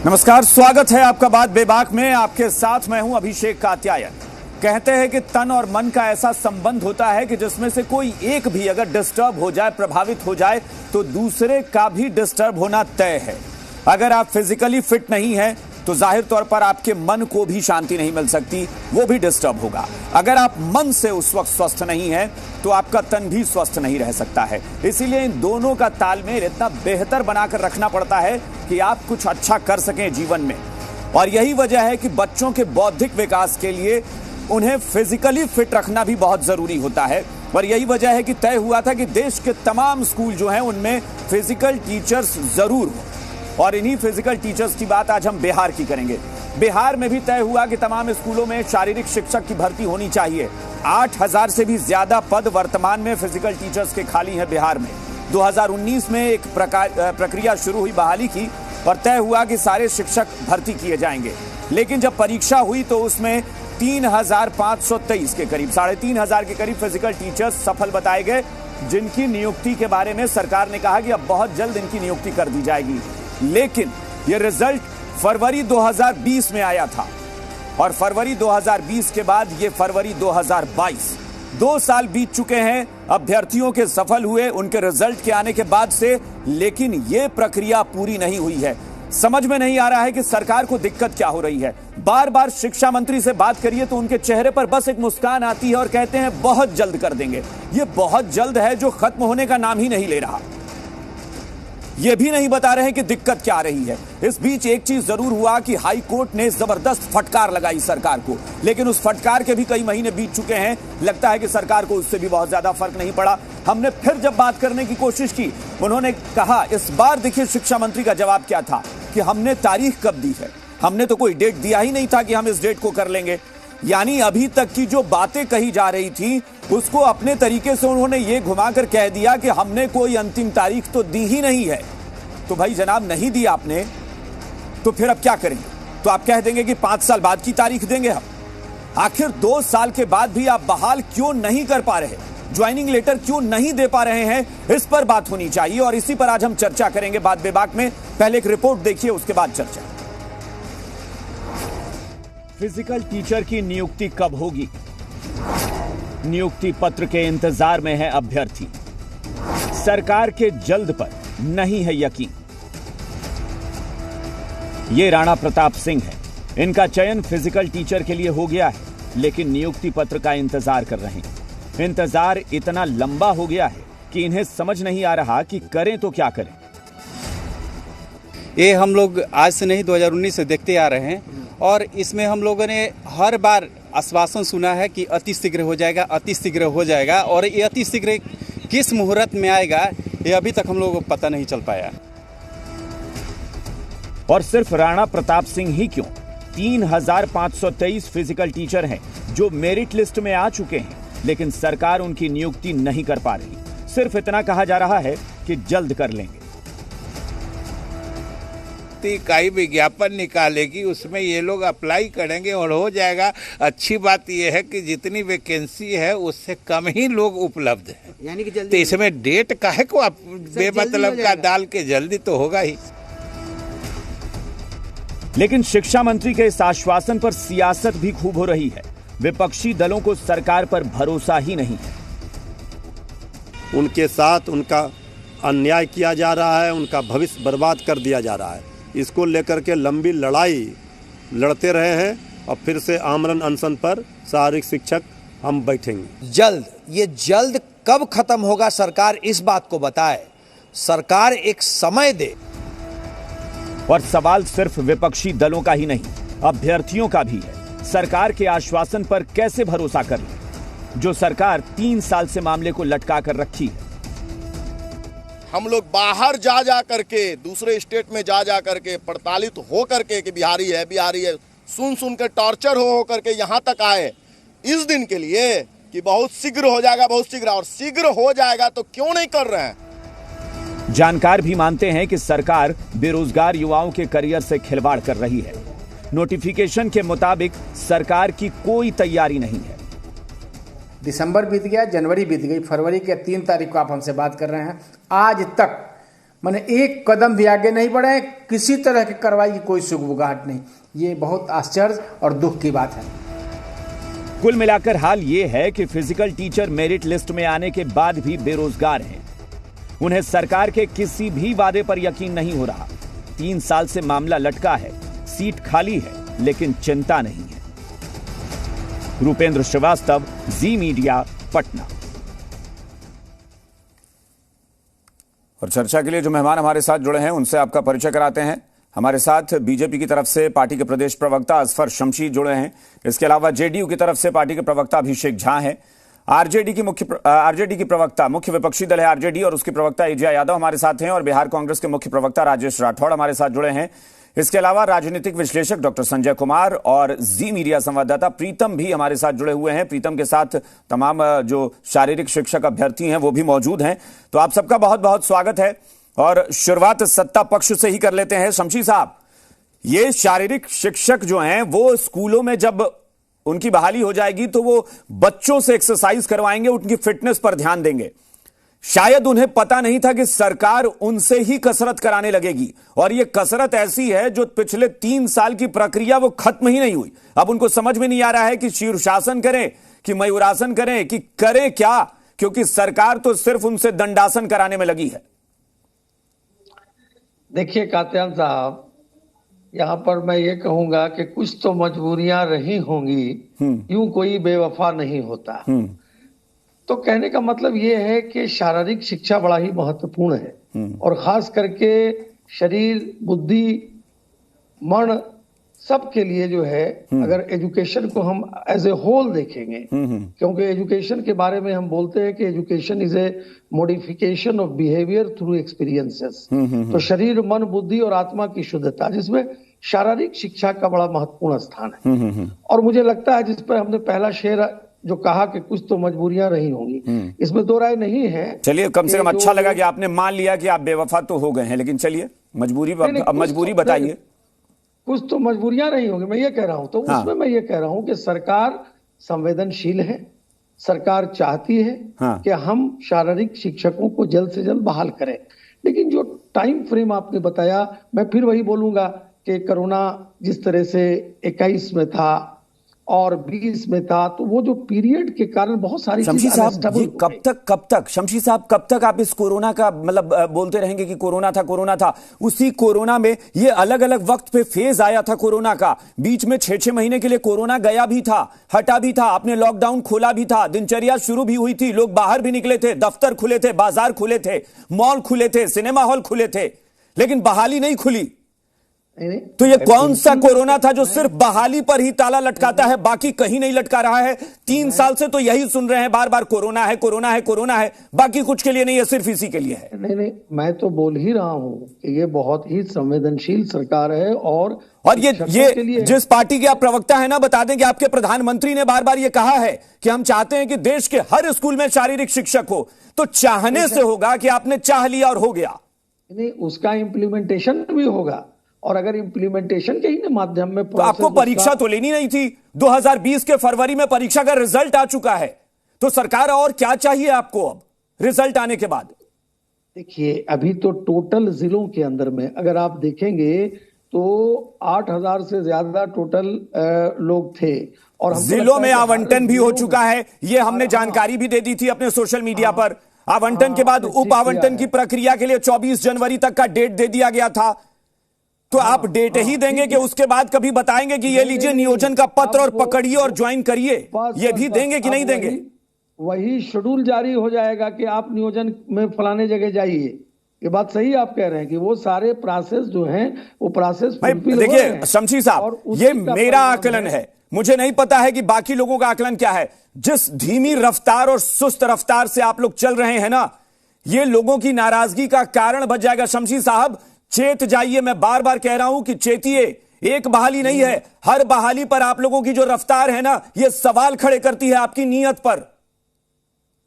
नमस्कार, स्वागत है आपका बात बेबाक में। आपके साथ मैं हूं अभिषेक कात्यायन। कहते हैं कि तन और मन का ऐसा संबंध होता है कि जिसमें से कोई एक भी अगर डिस्टर्ब हो जाए, प्रभावित हो जाए, तो दूसरे का भी डिस्टर्ब होना तय है। अगर आप फिजिकली फिट नहीं हैं तो जाहिर तौर पर आपके मन को भी शांति नहीं मिल सकती, वो भी डिस्टर्ब होगा। अगर आप मन से उस वक्त स्वस्थ नहीं हैं तो आपका तन भी स्वस्थ नहीं रह सकता है। इसीलिए इन दोनों का तालमेल इतना बेहतर बनाकर रखना पड़ता है कि आप कुछ अच्छा कर सकें जीवन में। और यही वजह है कि बच्चों के बौद्धिक विकास के लिए उन्हें फिजिकली फिट रखना भी बहुत जरूरी होता है। और यही वजह है कि तय हुआ था कि देश के तमाम स्कूल जो हैं उनमें फिजिकल टीचर्स जरूर हो। और इन्हीं फिजिकल टीचर्स की बात आज हम बिहार की करेंगे। बिहार में भी तय हुआ कि तमाम स्कूलों में शारीरिक शिक्षक की भर्ती होनी चाहिए। 8000 से भी ज्यादा पद वर्तमान में फिजिकल टीचर्स के खाली हैं बिहार में। 2019 में एक प्रक्रिया शुरू हुई बहाली की और तय हुआ कि सारे शिक्षक भर्ती किए जाएंगे। लेकिन जब परीक्षा हुई तो उसमें 3523 के करीब, 3500 के करीब फिजिकल टीचर्स सफल बताए गए, जिनकी नियुक्ति के बारे में सरकार ने कहा कि अब बहुत जल्द इनकी नियुक्ति कर दी जाएगी। लेकिन यह रिजल्ट फरवरी 2020 में आया था और फरवरी 2020 के बाद यह फरवरी 2022, 2 साल बीत चुके हैं अभ्यर्थियों के सफल हुए उनके रिजल्ट के आने के बाद से। लेकिन यह प्रक्रिया पूरी नहीं हुई है। समझ में नहीं आ रहा है कि सरकार को दिक्कत क्या हो रही है। बार बार शिक्षा मंत्री से बात करिए तो उनके चेहरे पर बस एक मुस्कान आती है और कहते हैं बहुत जल्द कर देंगे। यह बहुत जल्द है जो खत्म होने का नाम ही नहीं ले रहा। यह भी नहीं बता रहे कि दिक्कत क्या आ रही है। इस बीच एक चीज जरूर हुआ कि हाई कोर्ट ने जबरदस्त फटकार लगाई सरकार को, लेकिन उस फटकार के भी कई महीने बीत चुके हैं। लगता है कि सरकार को उससे भी बहुत ज्यादा फर्क नहीं पड़ा। हमने फिर जब बात करने की कोशिश की, उन्होंने कहा, इस बार देखिए शिक्षा मंत्री का जवाब क्या था कि हमने तारीख कब दी है, हमने तो कोई डेट दिया ही नहीं था कि हम इस डेट को कर लेंगे। यानी अभी तक की जो बातें कही जा रही थी उसको अपने तरीके से उन्होंने ये घुमाकर कह दिया कि हमने कोई अंतिम तारीख तो दी ही नहीं है। तो भाई जनाब, नहीं दी आपने तो फिर अब क्या करेंगे? तो आप कह देंगे कि 5 साल बाद की तारीख देंगे हम। आखिर 2 साल के बाद भी आप बहाल क्यों नहीं कर पा रहे, ज्वाइनिंग लेटर क्यों नहीं दे पा रहे हैं, इस पर बात होनी चाहिए। और इसी पर आज हम चर्चा करेंगे बात बेबाक में। पहले एक रिपोर्ट देखिए, उसके बाद चर्चा। फिजिकल टीचर की नियुक्ति कब होगी? नियुक्ति पत्र के इंतजार में है अभ्यर्थी। सरकार के जल्द पर नहीं है यकीन। ये राणा प्रताप सिंह है। इनका चयन फिजिकल टीचर के लिए हो गया है, लेकिन नियुक्ति पत्र का इंतजार कर रहे हैं। इंतजार इतना लंबा हो गया है कि इन्हें समझ नहीं आ रहा कि करें तो क्या करें। ये हम लोग आज से नहीं 2019 से देखते आ रहे हैं और इसमें हम लोगों ने हर बार आश्वासन सुना है कि अति शीघ्र हो जाएगा, अति शीघ्र हो जाएगा। और ये अति शीघ्र किस मुहूर्त में आएगा ये अभी तक हम लोगों को पता नहीं चल पाया। और सिर्फ राणा प्रताप सिंह ही क्यों, 3523 फिजिकल टीचर हैं जो मेरिट लिस्ट में आ चुके हैं, लेकिन सरकार उनकी नियुक्ति नहीं कर पा रही। सिर्फ इतना कहा जा रहा है कि जल्द कर लेंगे। इकाई विज्ञापन निकालेगी, उसमें ये लोग अप्लाई करेंगे और हो जाएगा। अच्छी बात यह है कि जितनी वैकेंसी है उससे कम ही लोग उपलब्ध हैं, यानी कि जल्दी। तो इसमें डेट काहे को आप बेमतलब का डाल के, जल्दी तो होगा ही। लेकिन शिक्षा मंत्री के इस आश्वासन पर सियासत भी खूब हो रही है। विपक्षी दलों को सरकार पर भरोसा ही नहीं है। उनके साथ उनका अन्याय किया जा रहा है, उनका भविष्य बर्बाद कर दिया जा रहा है। इसको लेकर के लंबी लड़ाई लड़ते रहे हैं और फिर से आमरण अनशन पर शारीरिक शिक्षक हम बैठेंगे। जल्द, ये जल्द कब खत्म होगा सरकार इस बात को बताए, सरकार एक समय दे। और सवाल सिर्फ विपक्षी दलों का ही नहीं, अभ्यर्थियों का भी है। सरकार के आश्वासन पर कैसे भरोसा कर लें जो सरकार 3 साल से मामले को लटका कर रखी है। हम लोग बाहर जा करके, दूसरे स्टेट में जा करके प्रताड़ित हो करके कि बिहारी है, सुन के टॉर्चर हो करके यहाँ तक आए इस दिन के लिए कि बहुत शीघ्र हो जाएगा, बहुत शीघ्र। और शीघ्र हो जाएगा तो क्यों नहीं कर रहे हैं? जानकार भी मानते हैं कि सरकार बेरोजगार युवाओं के करियर से खिलवाड़ कर रही है। नोटिफिकेशन के मुताबिक सरकार की कोई तैयारी नहीं है। दिसंबर बीत गया, जनवरी बीत गई, फरवरी के 3 तारीख को आप हमसे बात कर रहे हैं। आज तक माने एक कदम भी आगे नहीं बढ़े, किसी तरह की कार्रवाई की कोई सुगबुगाहट नहीं। ये बहुत आश्चर्य और दुख की बात है। कुल मिलाकर हाल ये है कि फिजिकल टीचर मेरिट लिस्ट में आने के बाद भी बेरोजगार हैं। उन्हें सरकार के किसी भी वादे पर यकीन नहीं हो रहा। 3 साल से मामला लटका है, सीट खाली है, लेकिन चिंता नहीं है। रूपेंद्र श्रीवास्तव, जी मीडिया, पटना। और चर्चा के लिए जो मेहमान हमारे साथ जुड़े हैं उनसे आपका परिचय कराते हैं। हमारे साथ बीजेपी की तरफ से पार्टी के प्रदेश प्रवक्ता असफर शमशी जुड़े हैं। इसके अलावा जेडीयू की तरफ से पार्टी के प्रवक्ता अभिषेक झा हैं। आरजेडी की प्रवक्ता, मुख्य विपक्षी दल है आरजेडी, और उसकी प्रवक्ता एजिया यादव हमारे साथ हैं। और बिहार कांग्रेस के मुख्य प्रवक्ता राजेश राठौड़ हमारे साथ जुड़े हैं। इसके अलावा राजनीतिक विश्लेषक डॉक्टर संजय कुमार और जी मीडिया संवाददाता प्रीतम भी हमारे साथ जुड़े हुए हैं। प्रीतम के साथ तमाम जो शारीरिक शिक्षक अभ्यर्थी हैं वो भी मौजूद हैं। तो आप सबका बहुत बहुत स्वागत है। और शुरुआत सत्ता पक्ष से ही कर लेते हैं। शमशी साहब, ये शारीरिक शिक्षक जो हैं वो स्कूलों में जब उनकी बहाली हो जाएगी तो वो बच्चों से एक्सरसाइज करवाएंगे, उनकी फिटनेस पर ध्यान देंगे। शायद उन्हें पता नहीं था कि सरकार उनसे ही कसरत कराने लगेगी, और ये कसरत ऐसी है जो पिछले 3 साल की प्रक्रिया वो खत्म ही नहीं हुई। अब उनको समझ में नहीं आ रहा है कि शीर्षासन करें कि मयूरासन करें कि करें क्या, क्योंकि सरकार तो सिर्फ उनसे दंडासन कराने में लगी है। देखिए कात्यायन साहब, यहाँ पर मैं ये कहूंगा कि कुछ तो मजबूरियां रही होंगी, यूं कोई बेवफा नहीं होता। तो कहने का मतलब ये है कि शारीरिक शिक्षा बड़ा ही महत्वपूर्ण है, और खास करके शरीर, बुद्धि, मन सबके लिए जो है, अगर एजुकेशन को हम एज ए होल देखेंगे, क्योंकि एजुकेशन के बारे में हम बोलते हैं कि education is a modification of behaviour through experiences. तो शरीर, मन, बुद्धि और आत्मा की शुद्धता, जिसमें शारीरिक शिक्षा का बड़ा महत्वपूर्ण स्थान है। और मुझे लगता है जिस पर हमने पहला शेर जो कहा कि कुछ तो मजबूरियां रही होंगी, इसमें दो राय नहीं है। चलिए, कम से कम अच्छा लगा कि आपने मान लिया कि आप बेवफा तो हो गए हैं, लेकिन चलिए मजबूरी बताइए। कुछ तो मजबूरियां रही होंगी, मैं ये कह रहा हूं। तो उसमें मैं ये कह रहा हूं कि सरकार संवेदनशील है, सरकार चाहती है कि हम शारीरिक शिक्षकों को जल्द से जल्द बहाल करें। लेकिन जो टाइम फ्रेम आपने बताया, मैं फिर वही बोलूंगा कि कोरोना जिस तरह से 21 में था और 20 में था, तो वो जो पीरियड के कारण बहुत सारी शमशी साहब, ये कब तक शमशी साहब, कब तक आप इस कोरोना का मतलब बोलते रहेंगे कि कोरोना था? उसी कोरोना में ये अलग अलग वक्त पे फेज आया था कोरोना का। बीच में 6-6 महीने के लिए कोरोना गया भी था, हटा भी था, आपने लॉकडाउन खोला भी था, दिनचर्या शुरू भी हुई थी, लोग बाहर भी निकले थे, दफ्तर खुले थे, बाजार खुले थे, मॉल खुले थे, सिनेमा हॉल खुले थे, लेकिन बहाली नहीं खुली। तो ये कौन सा कोरोना था जो सिर्फ बहाली पर ही ताला लटकाता है, बाकी कहीं नहीं लटका रहा है? 3 साल से तो यही सुन रहे हैं बार बार, कोरोना है, कोरोना है, कोरोना है, बाकी कुछ के लिए नहीं है, सिर्फ इसी के लिए है। नहीं, मैं तो बोल ही रहा हूं कि ये बहुत ही संवेदनशील सरकार है। और ये जिस पार्टी के आप प्रवक्ता है ना, बता दें कि आपके प्रधानमंत्री ने बार बार ये कहा है कि हम चाहते हैं कि देश के हर स्कूल में शारीरिक शिक्षक हो। तो चाहने से होगा कि आपने चाह लिया और हो गया? नहीं, उसका इम्प्लीमेंटेशन भी होगा। और अगर इम्प्लीमेंटेशन के ही माध्यम में तो आपको परीक्षा तो लेनी नहीं थी? 2020 के फरवरी में परीक्षा का रिजल्ट आ चुका है, तो सरकार और क्या चाहिए आपको अब रिजल्ट आने के बाद? देखिए, अभी तो टोटल जिलों के अंदर में अगर आप देखेंगे तो 8,000 से ज्यादा टोटल लोग थे, और जिलों में आवंटन भी हो चुका है। ये हमने जानकारी भी दे दी थी अपने सोशल मीडिया पर। आवंटन के बाद उप आवंटन की प्रक्रिया के लिए 24 जनवरी तक का डेट दे दिया गया था। तो आप डेट ही देंगे कि उसके बाद कभी बताएंगे कि ये लीजिए नियोजन का पत्र और पकड़िए और ज्वाइन करिए? ये भी देंगे कि नहीं देंगे? वही शेड्यूल जारी हो जाएगा कि आप नियोजन में फलाने जगह जाइए। ये बात सही आप कह रहे हैं कि वो सारे प्रोसेस जो हैं वो प्रोसेस देखिए शमशी साहब, ये मेरा आकलन है, मुझे नहीं पता है कि बाकी लोगों का आकलन क्या है। जिस धीमी रफ्तार और सुस्त रफ्तार से आप लोग चल रहे हैं ना, ये लोगों की नाराजगी का कारण बच जाएगा। शमशी साहब, चेत जाइए, मैं बार बार कह रहा हूं कि चेतिए। एक बहाली नहीं है, हर बहाली पर आप लोगों की जो रफ्तार है ना, ये सवाल खड़े करती है आपकी नीयत पर।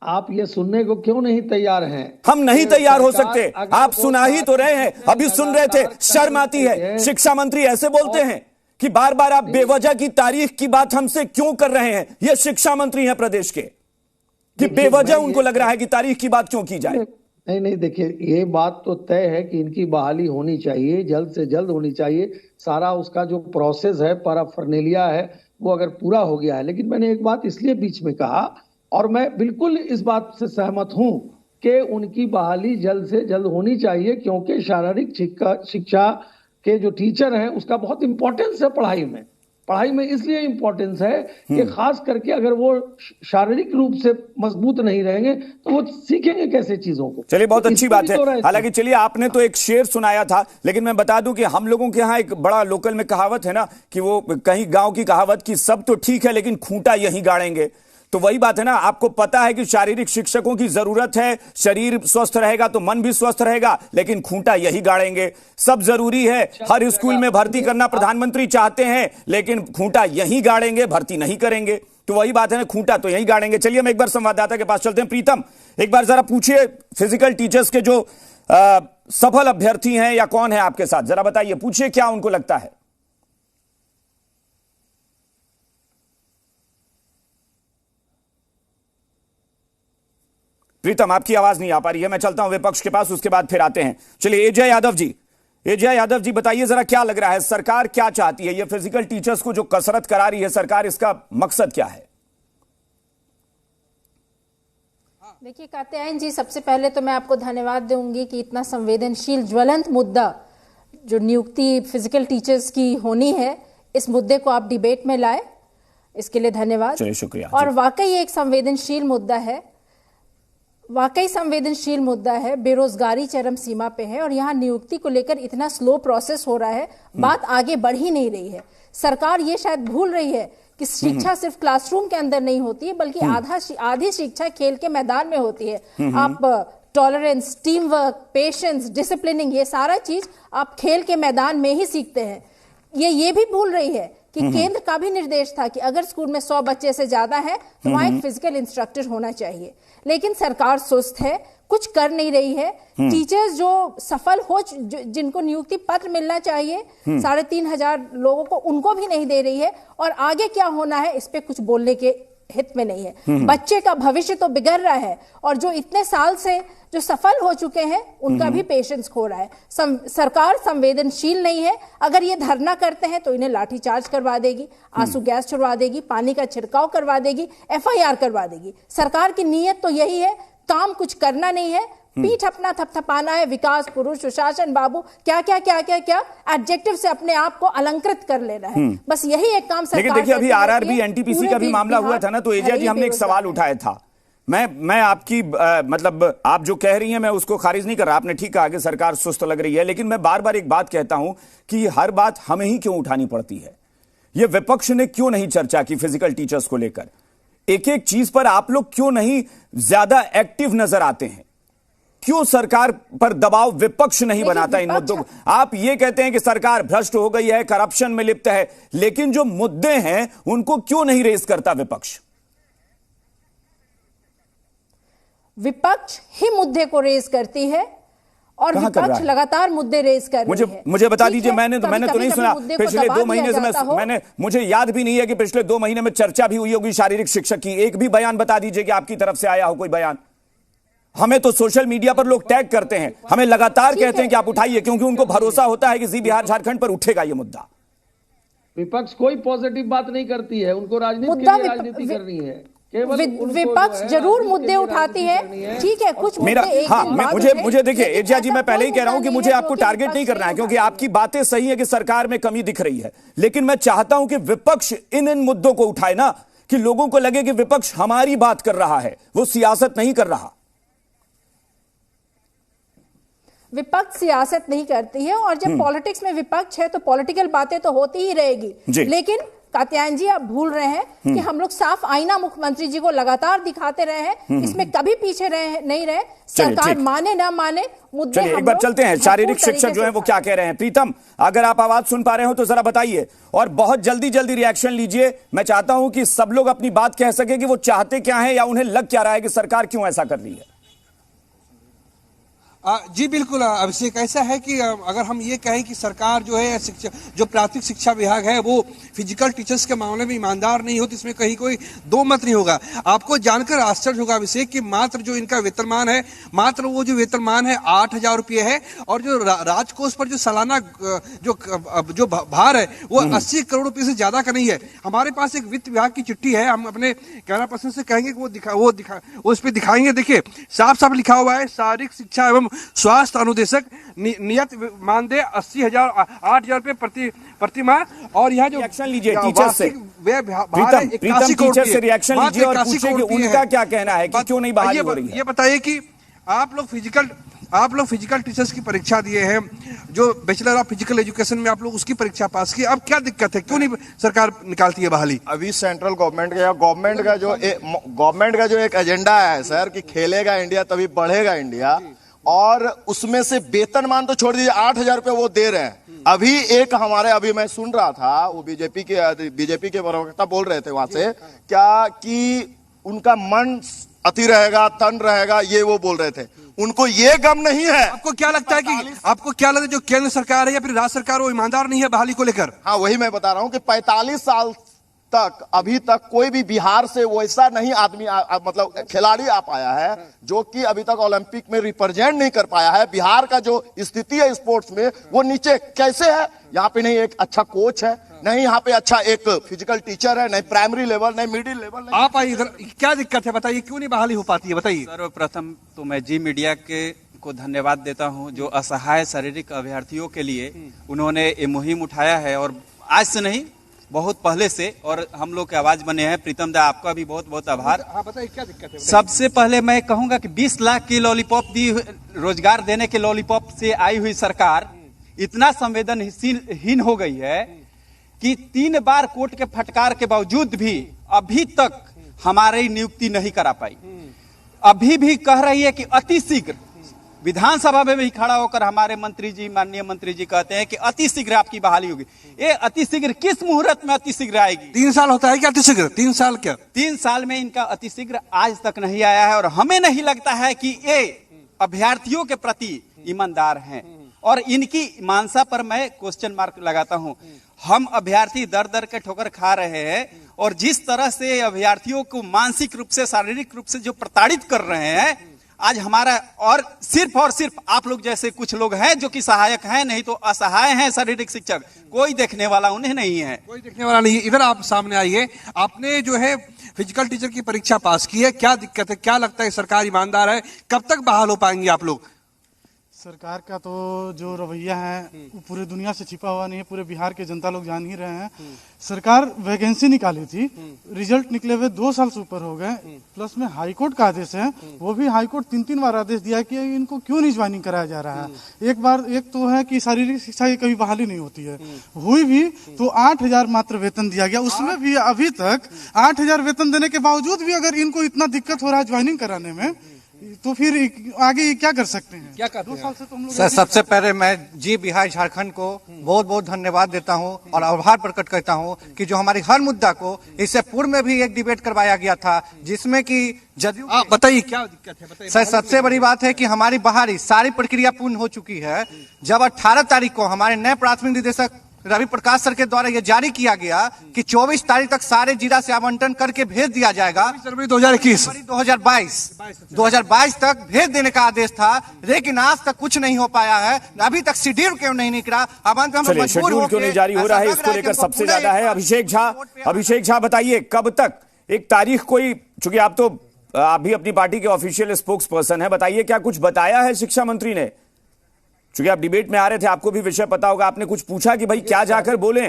आप ये सुनने को क्यों नहीं तैयार हैं? हम नहीं तैयार हो सकते, आप सुना ही तो रहे हैं, अभी सुन रहे थे। शर्म आती है, शिक्षा मंत्री ऐसे बोलते हैं कि बार बार आप बेवजह की तारीख की बात हमसे क्यों कर रहे हैं? ये शिक्षा मंत्री हैं प्रदेश के, कि बेवजह उनको लग रहा है कि तारीख की बात क्यों की जाए। नहीं नहीं, देखिए ये बात तो तय है कि इनकी बहाली होनी चाहिए, जल्द से जल्द होनी चाहिए। सारा उसका जो प्रोसेस है, पैराफर्नेलिया है, वो अगर पूरा हो गया है। लेकिन मैंने एक बात इसलिए बीच में कहा, और मैं बिल्कुल इस बात से सहमत हूं कि उनकी बहाली जल्द से जल्द होनी चाहिए, क्योंकि शारीरिक शिक्षा के जो टीचर हैं उसका बहुत इंपॉर्टेंस है पढ़ाई में इसलिए इंपॉर्टेंस है कि खास करके अगर वो शारीरिक रूप से मजबूत नहीं रहेंगे तो वो सीखेंगे कैसे चीजों को। चलिए, बहुत अच्छी बात है। हालांकि चलिए, आपने तो एक शेर सुनाया था, लेकिन मैं बता दूं कि हम लोगों के यहाँ एक बड़ा लोकल में कहावत है ना, कि वो कहीं गांव की कहावत की सब तो ठीक है लेकिन खूंटा यहीं गाड़ेंगे। तो वही बात है ना, आपको पता है कि शारीरिक शिक्षकों की जरूरत है, शरीर स्वस्थ रहेगा तो मन भी स्वस्थ रहेगा, लेकिन खूंटा यही गाड़ेंगे। सब जरूरी है, हर स्कूल में भर्ती करना प्रधानमंत्री चाहते हैं, लेकिन खूंटा यही गाड़ेंगे, भर्ती नहीं करेंगे। तो वही बात है ना, खूंटा तो यही गाड़ेंगे। चलिए, हम एक बार संवाददाता के पास चलते हैं। प्रीतम, एक बार जरा पूछिए फिजिकल टीचर्स के जो सफल अभ्यर्थी हैं या कौन है आपके साथ, जरा बताइए, पूछिए क्या उनको लगता है। प्रीतम, आपकी आवाज नहीं आ पा रही है। मैं चलता हूं विपक्ष के पास, उसके बाद फिर आते हैं। चलिए, अजय यादव जी बताइए जरा, क्या लग रहा है, सरकार क्या चाहती है? ये फिजिकल टीचर्स को जो कसरत करा रही है सरकार, इसका मकसद क्या है? देखिए कात्यायन जी, सबसे पहले तो मैं आपको धन्यवाद दूंगी कि इतना संवेदनशील ज्वलंत मुद्दा जो नियुक्ति फिजिकल टीचर्स की होनी है, इस मुद्दे को आप डिबेट में लाए, इसके लिए धन्यवाद। चलिए, शुक्रिया। और वाकई एक संवेदनशील मुद्दा है, बेरोजगारी चरम सीमा पे है और यहाँ नियुक्ति को लेकर इतना स्लो प्रोसेस हो रहा है, बात आगे बढ़ ही नहीं रही है। सरकार ये शायद भूल रही है कि शिक्षा सिर्फ क्लासरूम के अंदर नहीं होती है, बल्कि आधी शिक्षा खेल के मैदान में होती है। आप tolerance, team work, patience, disciplining, ये सारा चीज आप खेल के मैदान में ही सीखते हैं। ये भी भूल रही है कि केंद्र का भी निर्देश था कि अगर स्कूल में 100 बच्चे से ज्यादा है तो वहां एक फिजिकल इंस्ट्रक्टर होना चाहिए, लेकिन सरकार सुस्त है, कुछ कर नहीं रही है। टीचर्स जो सफल हो, जिनको नियुक्ति पत्र मिलना चाहिए 3,500 लोगों को, उनको भी नहीं दे रही है, और आगे क्या होना है इस पे कुछ बोलने के हित में नहीं है। बच्चे का भविष्य तो बिगड़ रहा है, और जो इतने साल से जो सफल हो चुके हैं उनका भी पेशेंस खो रहा है। सरकार संवेदनशील नहीं है। अगर ये धरना करते हैं तो इन्हें लाठीचार्ज करवा देगी, आंसू गैस छुड़वा देगी, पानी का छिड़काव करवा देगी, FIR करवा देगी। सरकार की नीयत तो यही है, काम कुछ करना नहीं है, पीठ अपना थपथपाना है, विकास पुरुष, सुशासन बाबू, क्या एडजेक्टिव से अपने आप को अलंकृत कर लेना है, बस यही एक काम सरकार। लेकिन देखिए, अभी RRB NTPC का भी मामला हुआ था ना, तो एजा जी हमने एक सवाल उठाया था। मैं आपकी मतलब आप जो कह रही हैं मैं उसको खारिज नहीं कर रहा, आपने ठीक कहा कि सरकार सुस्त लग रही है, लेकिन मैं बार बार एक बात कहता हूं कि हर बात हमें ही क्यों उठानी पड़ती है? ये विपक्ष ने क्यों नहीं चर्चा की फिजिकल टीचर्स को लेकर? एक एक चीज पर आप लोग क्यों नहीं ज्यादा एक्टिव नजर आते हैं? क्यों सरकार पर दबाव विपक्ष नहीं बनाता इन मुद्दों को? आप ये कहते हैं कि सरकार भ्रष्ट हो गई है, करप्शन में लिप्त है, लेकिन जो मुद्दे हैं उनको क्यों नहीं रेज करता विपक्ष? विपक्ष ही मुद्दे को रेज करती है और विपक्ष लगातार मुद्दे रेज कर रही है। मुझे बता दीजिए, मैंने तो नहीं सुना पिछले 2 महीने से, मुझे याद भी नहीं है कि पिछले 2 महीने में चर्चा भी हुई होगी शारीरिक शिक्षक की। एक भी बयान बता दीजिए कि आपकी तरफ से आया हो कोई बयान। हमें तो सोशल मीडिया पर लोग टैग करते हैं, हमें लगातार कहते हैं कि आप उठाइए, क्योंकि उनको भरोसा होता है कि जी बिहार झारखंड पर उठेगा ये मुद्दा। विपक्ष कोई पॉजिटिव बात नहीं करती है, उनको राजनीति करनी है। विपक्ष जरूर मुद्दे उठाती है, ठीक है, कुछ मेरा मुझे देखिए एजा जी, मैं पहले ही कह रहा हूं कि मुझे आपको टारगेट नहीं करना है, क्योंकि आपकी बातें सही है कि सरकार में कमी दिख रही है, लेकिन मैं चाहता हूं कि विपक्ष इन मुद्दों को उठाए ना, कि लोगों को लगे कि विपक्ष हमारी बात कर रहा है, वो सियासत नहीं कर रहा। विपक्ष सियासत नहीं करती है, और जब पॉलिटिक्स में विपक्ष है तो पॉलिटिकल बातें तो होती ही रहेगी, लेकिन कात्यायन जी आप भूल रहे हैं कि हम लोग साफ आईना मुख्यमंत्री जी को लगातार दिखाते रहे हैं, इसमें कभी पीछे नहीं रहे। सरकार माने ना माने मुद्दे। एक बार चलते हैं, शारीरिक शिक्षक जो है वो क्या कह रहे हैं। प्रीतम, अगर आप आवाज सुन पा रहे हो तो जरा बताइए, और बहुत जल्दी रिएक्शन लीजिए। मैं चाहता हूं कि सब लोग अपनी बात कह सके कि वो चाहते क्या है या उन्हें लग क्या रहा है कि सरकार क्यों ऐसा कर रही है। जी बिल्कुल अभिषेक, ऐसा है कि अगर हम ये कहें कि सरकार जो है शिक्षा, जो प्राथमिक शिक्षा विभाग है वो फिजिकल टीचर्स के मामले में ईमानदार नहीं हो तो इसमें कहीं कोई दो मत नहीं होगा। आपको जानकर आश्चर्य होगा अभिषेक कि मात्र जो इनका वेतनमान है, मात्र वो जो वेतनमान है 8,000 रुपये है, और जो राजकोष पर जो सालाना जो भार है वो 80 करोड़ रुपये से ज्यादा का नहीं है। हमारे पास एक वित्त विभाग की चिट्ठी है, हम अपने कैमरा पर्सन से कहेंगे कि वो उस पर दिखाएंगे। देखिए साफ साफ लिखा हुआ है, शारीरिक शिक्षा एवं स्वास्थ्य अनुदेशक नियत मानदेय 80,000 8,000 रुपये प्रति माह। और यहाँ जो रिएक्शन लीजिए टीचर से, प्रीतम टीचर से रिएक्शन लीजिए और पूछिए कि उनका क्या कहना है कि क्यों नहीं बहाली हो रही है। ये बताइए कि आप लोग फिजिकल टीचर्स की परीक्षा दिए हैं, जो बैचलर ऑफ फिजिकल एजुकेशन में आप लोग उसकी परीक्षा पास की, अब क्या दिक्कत है, क्यों नहीं सरकार निकालती है बहाली? अभी सेंट्रल गवर्नमेंट का जो एक एजेंडा है सर कि खेलेगा इंडिया तभी बढ़ेगा इंडिया, और उसमें से वेतनमान तो छोड़ दीजिए 8,000 रुपये वो दे रहे हैं। अभी मैं सुन रहा था वो बीजेपी के प्रवक्ता बोल रहे थे वहां से क्या कि उनका मन अति रहेगा, तन रहेगा, ये वो बोल रहे थे। उनको ये गम नहीं है। आपको क्या लगता है जो केंद्र सरकार है या फिर राज्य सरकार वो ईमानदार नहीं है बहाली को लेकर? हाँ, वही मैं बता रहा हूँ कि 45 साल तक अभी तक कोई भी बिहार से वैसा नहीं आदमी मतलब खिलाड़ी आ पाया है जो कि अभी तक ओलंपिक में रिप्रेजेंट नहीं कर पाया है। बिहार का जो स्थिति है स्पोर्ट्स में वो नीचे कैसे है, यहाँ पे नहीं एक अच्छा कोच है, नहीं यहाँ पे अच्छा एक फिजिकल टीचर है, नहीं प्राइमरी लेवल, नहीं मिडिल लेवल। आप आइए इधर, क्या दिक्कत है बताइए, क्यों नहीं बहाली हो पाती है बताइए। सर्वप्रथम तो मैं जी मीडिया को धन्यवाद देता हूं, जो असहाय शारीरिक अभ्यर्थियों के लिए उन्होंने ये मुहिम उठाया है, और आज से नहीं बहुत पहले से, और हम लोग के आवाज बने हैं। प्रीतम दा आपका भी बहुत बहुत आभार। बताइए क्या दिक्कत है। सबसे पहले मैं कहूंगा कि 20 लाख की लॉलीपॉप दी, रोजगार देने के लॉलीपॉप से आई हुई सरकार इतना संवेदनहीन हो गई है कि 3 बार कोर्ट के फटकार के बावजूद भी अभी तक हमारी नियुक्ति नहीं करा पाई। अभी भी कह रही है कि अति शीघ्र, विधानसभा में भी खड़ा होकर हमारे मंत्री जी, माननीय मंत्री जी कहते हैं कि अति शीघ्र आपकी बहाली होगी। ये अति शीघ्र किस मुहूर्त में अति शीघ्र आएगी? 3 साल होता है क्या अति शीघ्र? 3 साल क्या? 3 साल में इनका अति शीघ्र आज तक नहीं आया है, और हमें नहीं लगता है कि ये अभ्यर्थियों के प्रति ईमानदार हैं, और इनकी मानसा पर मैं क्वेश्चन मार्क लगाता हूं। हम अभ्यर्थी दर दर के ठोकर खा रहे हैं, और जिस तरह से अभ्यर्थियों को मानसिक रूप से, शारीरिक रूप से जो प्रताड़ित कर रहे हैं आज हमारा, और सिर्फ आप लोग जैसे कुछ लोग हैं जो कि सहायक हैं, नहीं तो असहाय हैं शारीरिक शिक्षक, कोई देखने वाला उन्हें नहीं है, कोई देखने वाला नहीं। इधर आप सामने आइए, आपने जो है फिजिकल टीचर की परीक्षा पास की है, क्या दिक्कत है, क्या लगता है सरकार ईमानदार है, कब तक बहाल हो पाएंगे आप लोग? सरकार का तो जो रवैया है वो पूरे दुनिया से छिपा हुआ नहीं है, पूरे बिहार के जनता लोग जान ही रहे हैं। सरकार वैकेंसी निकाली थी, रिजल्ट निकले हुए 2 साल से ऊपर हो गए, प्लस में हाईकोर्ट का आदेश है, वो भी हाईकोर्ट 3 बार आदेश दिया कि इनको क्यों नहीं ज्वाइनिंग कराया जा रहा है। एक तो है कि शारीरिक शिक्षा की कभी बहाली नहीं होती है, हुई भी तो 8,000 मात्र वेतन दिया गया, उसमें भी अभी तक 8,000 वेतन देने के बावजूद भी अगर इनको इतना दिक्कत हो रहा है ज्वाइनिंग कराने में, तो फिर आगे क्या कर सकते हैं? क्या करते 2 साल से तो हम लोग सर, सबसे पहले मैं जी बिहार झारखंड को बहुत बहुत धन्यवाद देता हूं और आभार प्रकट करता हूं कि जो हमारी हर मुद्दा को, इससे पूर्व में भी एक डिबेट करवाया गया था जिसमें कि जदयू। बताइए क्या दिक्कत है बताइए। सर, सबसे बड़ी बात है कि हमारी बहाली सारी प्रक्रिया पूर्ण हो चुकी है। जब 18 तारीख को हमारे नए प्राथमिक निदेशक रवि प्रकाश सर के द्वारा यह जारी किया गया कि 24 तारीख तक सारे जिला से आवंटन करके भेज दिया जाएगा, 2022 तक भेज देने का आदेश था, लेकिन आज तक कुछ नहीं हो पाया है। अभी तक शेड्यूल क्यों नहीं निकला? चलिए, शेड्यूल क्यों नहीं जारी हो रहा है इसको लेकर सबसे ज्यादा है अभिषेक झा बताइए कब तक एक तारीख कोई, चूंकि आप भी अपनी पार्टी के ऑफिशियल स्पोक्स पर्सन है, बताइए क्या कुछ बताया है शिक्षा मंत्री ने? चूंकि आप डिबेट में आ रहे थे, आपको भी विषय पता होगा, आपने कुछ पूछा कि भाई क्या जाकर बोले?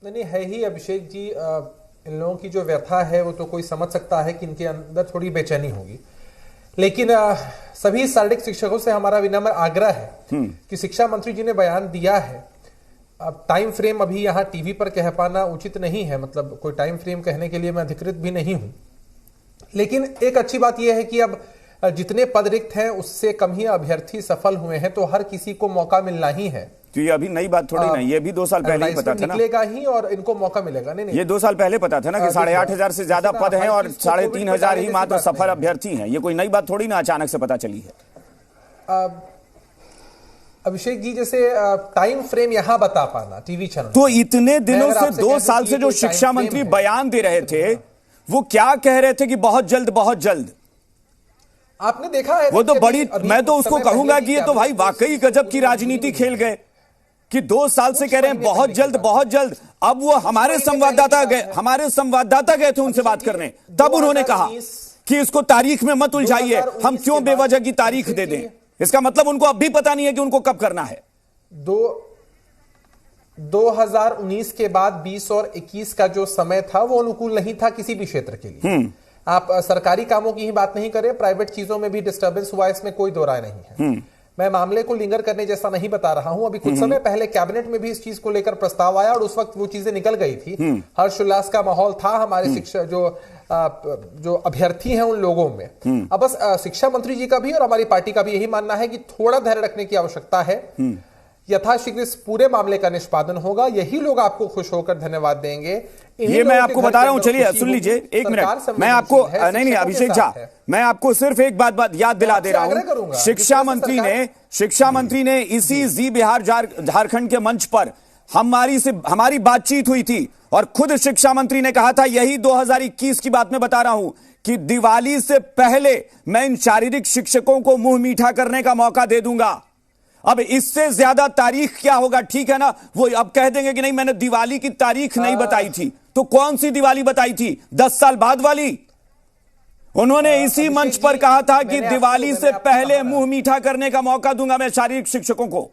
नहीं है ही अभिषेक जी, इन लोगों की जो व्यथा है वो तो कोई समझ सकता है कि इनके अंदर थोड़ी बेचैनी होगी, लेकिन सभी शारीरिक शिक्षकों से हमारा विनम्र आग्रह है कि शिक्षा मंत्री जी ने बयान दिया है, अब टाइम फ्रेम अभी यहाँ टीवी पर कह पाना उचित नहीं है, मतलब कोई टाइम फ्रेम कहने के लिए मैं अधिकृत भी नहीं हूं, लेकिन एक अच्छी बात यह है कि अब जितने पद रिक्त हैं उससे कम ही अभ्यर्थी सफल हुए हैं, तो हर किसी को मौका मिलना ही है। तो ये अभी नई बात थोड़ी नहीं, ये भी 2 साल पहले ही पता था ना, निकलेगा ही और इनको मौका मिलेगा। नहीं ये 2 साल पहले पता था ना कि 8,500 से ज्यादा पद हैं और 3,500 ही मात्र सफल अभ्यर्थी हैं। ये कोई नई बात थोड़ी ना अचानक से पता चली है। अभिषेक जी, जैसे टाइम फ्रेम यहां बता पाना टीवी चैनल, तो इतने दिनों से 2 साल से जो शिक्षा मंत्री बयान दे रहे थे वो क्या कह रहे थे कि बहुत जल्द बहुत जल्द, आपने देखा है वो तो बड़ी, मैं तो उसको कहूंगा कि ये तो भाई वाकई गजब की राजनीति खेल गए कि 2 साल से कह रहे हैं बहुत जल्द बहुत जल्द। अब वो हमारे संवाददाता गए थे उनसे बात करने, तब उन्होंने कहा कि इसको तारीख में मत उलझाइए, हम क्यों बेवजह की तारीख दे दें। इसका मतलब उनको अब भी पता नहीं है कि उनको कब करना है। 2019 के बाद 20 और 21 का जो समय था वो अनुकूल नहीं था किसी भी क्षेत्र के लिए। आप सरकारी कामों की ही बात नहीं करें, प्राइवेट चीजों में भी डिस्टर्बेंस हुआ, इसमें कोई दो राय नहीं है। मैं मामले को लिंगर करने जैसा नहीं बता रहा हूं। अभी कुछ समय पहले कैबिनेट में भी इस चीज को लेकर प्रस्ताव आया और उस वक्त वो चीजें निकल गई थी। हर्षोल्लास का माहौल था हमारे शिक्षा जो अभ्यर्थी हैं उन लोगों में। अब बस शिक्षा मंत्री जी का भी और हमारी पार्टी का भी यही मानना है कि थोड़ा धैर्य रखने की आवश्यकता है। यथाशीघ्र इस पूरे मामले का निष्पादन होगा, यही लोग आपको खुश होकर धन्यवाद देंगे। ये मैं आपको बता रहा हूं, चलिए सुन लीजिए 1 मिनट, मैं आपको नहीं अभिषेक झा, मैं आपको सिर्फ एक बात याद दिला दे रहा हूं। शिक्षा मंत्री ने इसी जी बिहार झारखंड के मंच पर हमारी बातचीत हुई थी और खुद शिक्षा मंत्री ने कहा था, यही 2021 की बात मैं बता रहा हूं, कि दिवाली से पहले मैं इन शारीरिक शिक्षकों को मुंह मीठा करने का मौका दे दूंगा। अब इससे ज्यादा तारीख क्या होगा, ठीक है ना। वो अब कह देंगे कि नहीं मैंने दिवाली की तारीख नहीं बताई थी, तो कौन सी दिवाली बताई थी? 10 साल बाद वाली। उन्होंने इसी मंच पर कहा था कि दिवाली से पहले मुंह मीठा करने का मौका दूंगा मैं शारीरिक शिक्षकों को।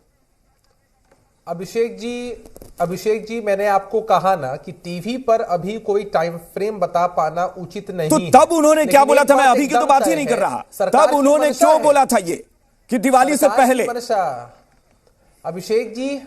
अभिषेक जी, मैंने आपको कहा ना कि टीवी पर अभी कोई टाइम फ्रेम बता पाना उचित नहीं। तो तब उन्होंने क्या बोला था? मैं अभी की तो बात ही नहीं कर रहा। तब उन्होंने क्यों बोला था ये कि दिवाली से पहले? अभिषेक जी,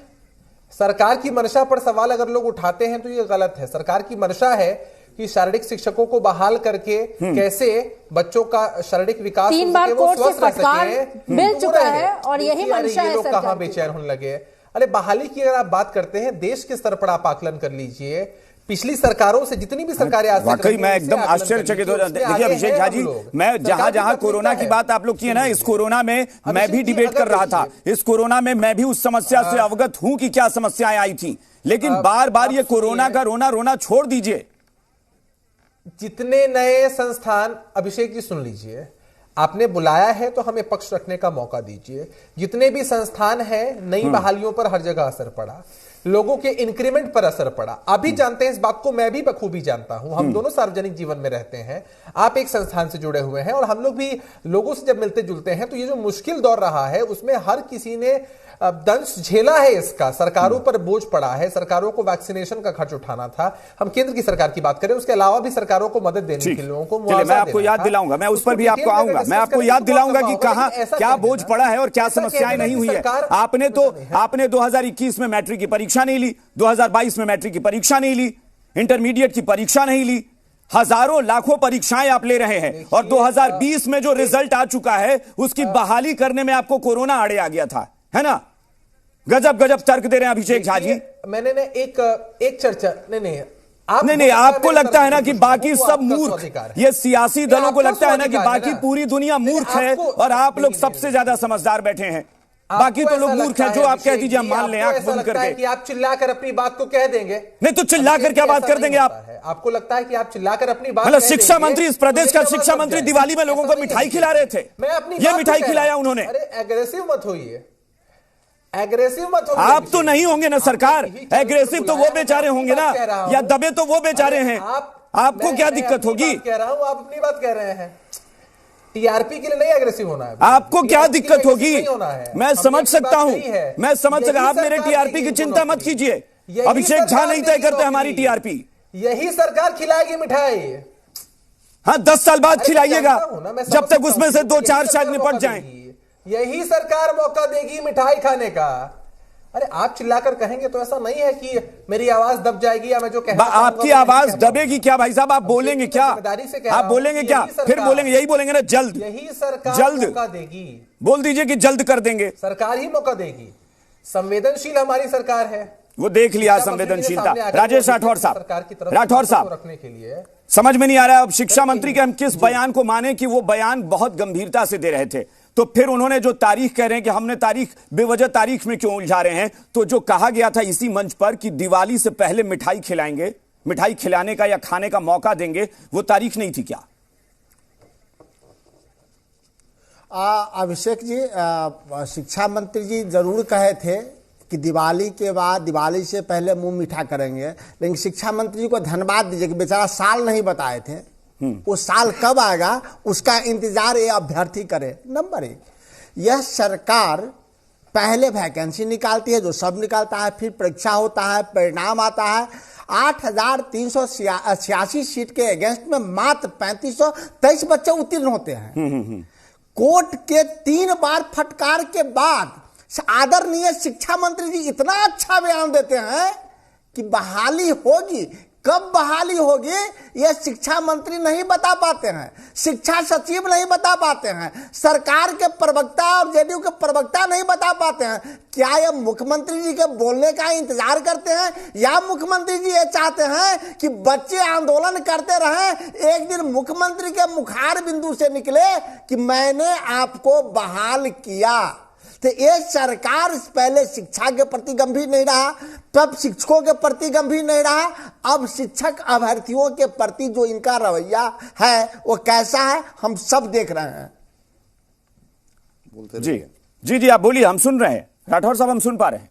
सरकार की मंशा पर सवाल अगर लोग उठाते हैं तो ये गलत है। सरकार की मंशा है कि शारीरिक शिक्षकों को बहाल करके कैसे बच्चों का शारीरिक विकास 3 बार कोर्ट से फटकार मिल चुका है और यही मंशा है। लोग कहां बेचैन होने लगे। अरे बहाली की अगर आप बात करते हैं, देश के स्तर पर आप आकलन कर लीजिए, पिछली सरकारों से जितनी भी सरकारें आज वाकई मैं एकदम आश्चर्यचकित हो जाता। देखिए अभिषेक झा जी, मैं जहां कोरोना की बात आप लोग की है ना, इस कोरोना में मैं भी डिबेट कर रहा था। इस कोरोना में मैं भी उस समस्या से अवगत हूं कि क्या समस्याएं आई थी, लेकिन बार बार ये कोरोना का रोना छोड़ दीजिए। जितने नए संस्थान, अभिषेक जी सुन लीजिए, आपने बुलाया है तो हमें पक्ष रखने का मौका दीजिए। जितने भी संस्थान हैं, नई बहालियों पर हर जगह असर पड़ा, लोगों के इंक्रीमेंट पर असर पड़ा। आप भी जानते हैं इस बात को, मैं भी बखूबी जानता हूं। हम दोनों सार्वजनिक जीवन में रहते हैं, आप एक संस्थान से जुड़े हुए हैं और हम लोग भी लोगों से जब मिलते जुलते हैं तो ये जो मुश्किल दौर रहा है उसमें हर किसी ने दंश झेला है। इसका सरकारों पर बोझ पड़ा है, सरकारों को वैक्सीनेशन का खर्च उठाना था। हम केंद्र की सरकार की बात करें, उसके अलावा भी सरकारों को मदद देने के लोगों को मैं आपको याद दिलाऊंगा, मैं उस पर भी आपको आऊंगा, मैं आपको याद दिलाऊंगा कि कहां क्या बोझ पड़ा है और क्या समस्याएं नहीं हुई है। आपने 2021 में मैट्रिक की परीक्षा नहीं ली, 2022 में मैट्रिक की परीक्षा नहीं ली, इंटरमीडिएट की परीक्षा नहीं ली, हजारों लाखों परीक्षाएं आप ले रहे हैं और 2020 में जो रिजल्ट आ चुका है उसकी बहाली करने में आपको कोरोना आड़े आ गया था, है ना। गजब तर्क दे रहे हैं अभिषेक झा जी। मैंने ना एक चर्चा नहीं, आपको लगता है ना कि बाकी सब मूर्ख, ये सियासी दलों को लगता है ना कि बाकी पूरी दुनिया मूर्ख है और आप लोग सबसे ज्यादा समझदार बैठे हैं। बाकी तो लोग मूर्ख हैं, जो आप कह दीजिए हम मान लें आंख बंद करके कि आप चिल्लाकर अपनी बात को कह देंगे। नहीं तो चिल्लाकर क्या बात कर देंगे आप? आपको लगता है कि आप चिल्लाकर अपनी बात, मतलब शिक्षा मंत्री, इस प्रदेश का शिक्षा मंत्री दिवाली में लोगों को मिठाई खिला रहे थे, ये मिठाई खिलाया उन्होंने। अरे एग्रेसिव मत होइए, एग्रेसिव मत होइए। आप तो नहीं होंगे ना सरकार, एग्रेसिव तो वो बेचारे होंगे ना, या दबे तो वो बेचारे हैं। आपको क्या दिक्कत होगी? कह रहा हूं, आप अपनी बात कह रहे हैं। टीआरपी के लिए नहीं एग्रेसिव होना है। आपको क्या दिक्कत होगी? मैं समझ सकता हूं, मैं समझ सकता। आप मेरे टीआरपी की चिंता मत कीजिए, अभिषेक झा नहीं तय करते हमारी टीआरपी। यही सरकार खिलाएगी मिठाई। हाँ, 10 साल बाद खिलाइएगा, जब तक उसमें से 2-4 शायद निपट जाएं। यही सरकार मौका देगी मिठाई खाने का। अरे आप चिल्लाकर कहेंगे तो ऐसा नहीं है कि मेरी आवाज दब जाएगी या मैं जो कहूंगा आपकी आवाज दबेगी क्या भाई साहब? आप बोलेंगे क्या? आप बोलेंगे क्या? फिर बोलेंगे, यही बोलेंगे ना, जल्द। यही सरकार जल्द मौका देगी। बोल दीजिए कि जल्द कर देंगे, सरकार ही मौका देगी। संवेदनशील हमारी सरकार है, वो देख लिया संवेदनशीलता। राजेश राठौर साहब, राठौर साहब, रखने के लिए समझ में नहीं आ रहा है अब शिक्षा मंत्री के हम किस बयान को माने कि वो बयान बहुत गंभीरता से दे रहे थे, तो फिर उन्होंने जो तारीख कह रहे हैं कि हमने तारीख बेवजह तारीख में क्यों उलझा रहे हैं, तो जो कहा गया था इसी मंच पर कि दिवाली से पहले मिठाई खिलाएंगे, मिठाई खिलाने का या खाने का मौका देंगे, वो तारीख नहीं थी क्या? अभिषेक जी, शिक्षा मंत्री जी जरूर कहे थे कि दिवाली के बाद, दिवाली से पहले मुंह मीठा करेंगे, लेकिन शिक्षा मंत्री जी को धन्यवाद दीजिए कि बेचारा साल नहीं बताए थे। वो साल कब आएगा उसका इंतजार ये अभ्यर्थी करे। नंबर 1, यह सरकार पहले वैकेंसी निकालती है, जो सब निकालता है, फिर परीक्षा होता है, परिणाम आता है। 8,386 सीट के अगेंस्ट में मात्र 3523 बच्चे उत्तीर्ण होते हैं। कोर्ट के 3 बार फटकार के बाद आदरणीय शिक्षा मंत्री जी इतना अच्छा बयान देते हैं कि बहाली होगी। कब बहाली होगी यह शिक्षा मंत्री नहीं बता पाते हैं, शिक्षा सचिव नहीं बता पाते हैं, सरकार के प्रवक्ता और जेडीयू के प्रवक्ता नहीं बता पाते हैं। क्या यह मुख्यमंत्री जी के बोलने का इंतजार करते हैं या मुख्यमंत्री जी ये चाहते हैं कि बच्चे आंदोलन करते रहें, एक दिन मुख्यमंत्री के मुखार बिंदु से निकले कि मैंने आपको बहाल किया। तो ये सरकार पहले शिक्षा के प्रति गंभीर नहीं रहा, तब शिक्षकों के प्रति गंभीर नहीं रहा, अब शिक्षक अभ्यर्थियों के प्रति जो इनका रवैया है वो कैसा है हम सब देख रहे हैं। जी जी जी, आप बोलिए, हम सुन रहे हैं। राठौर साहब, हम सुन पा रहे हैं।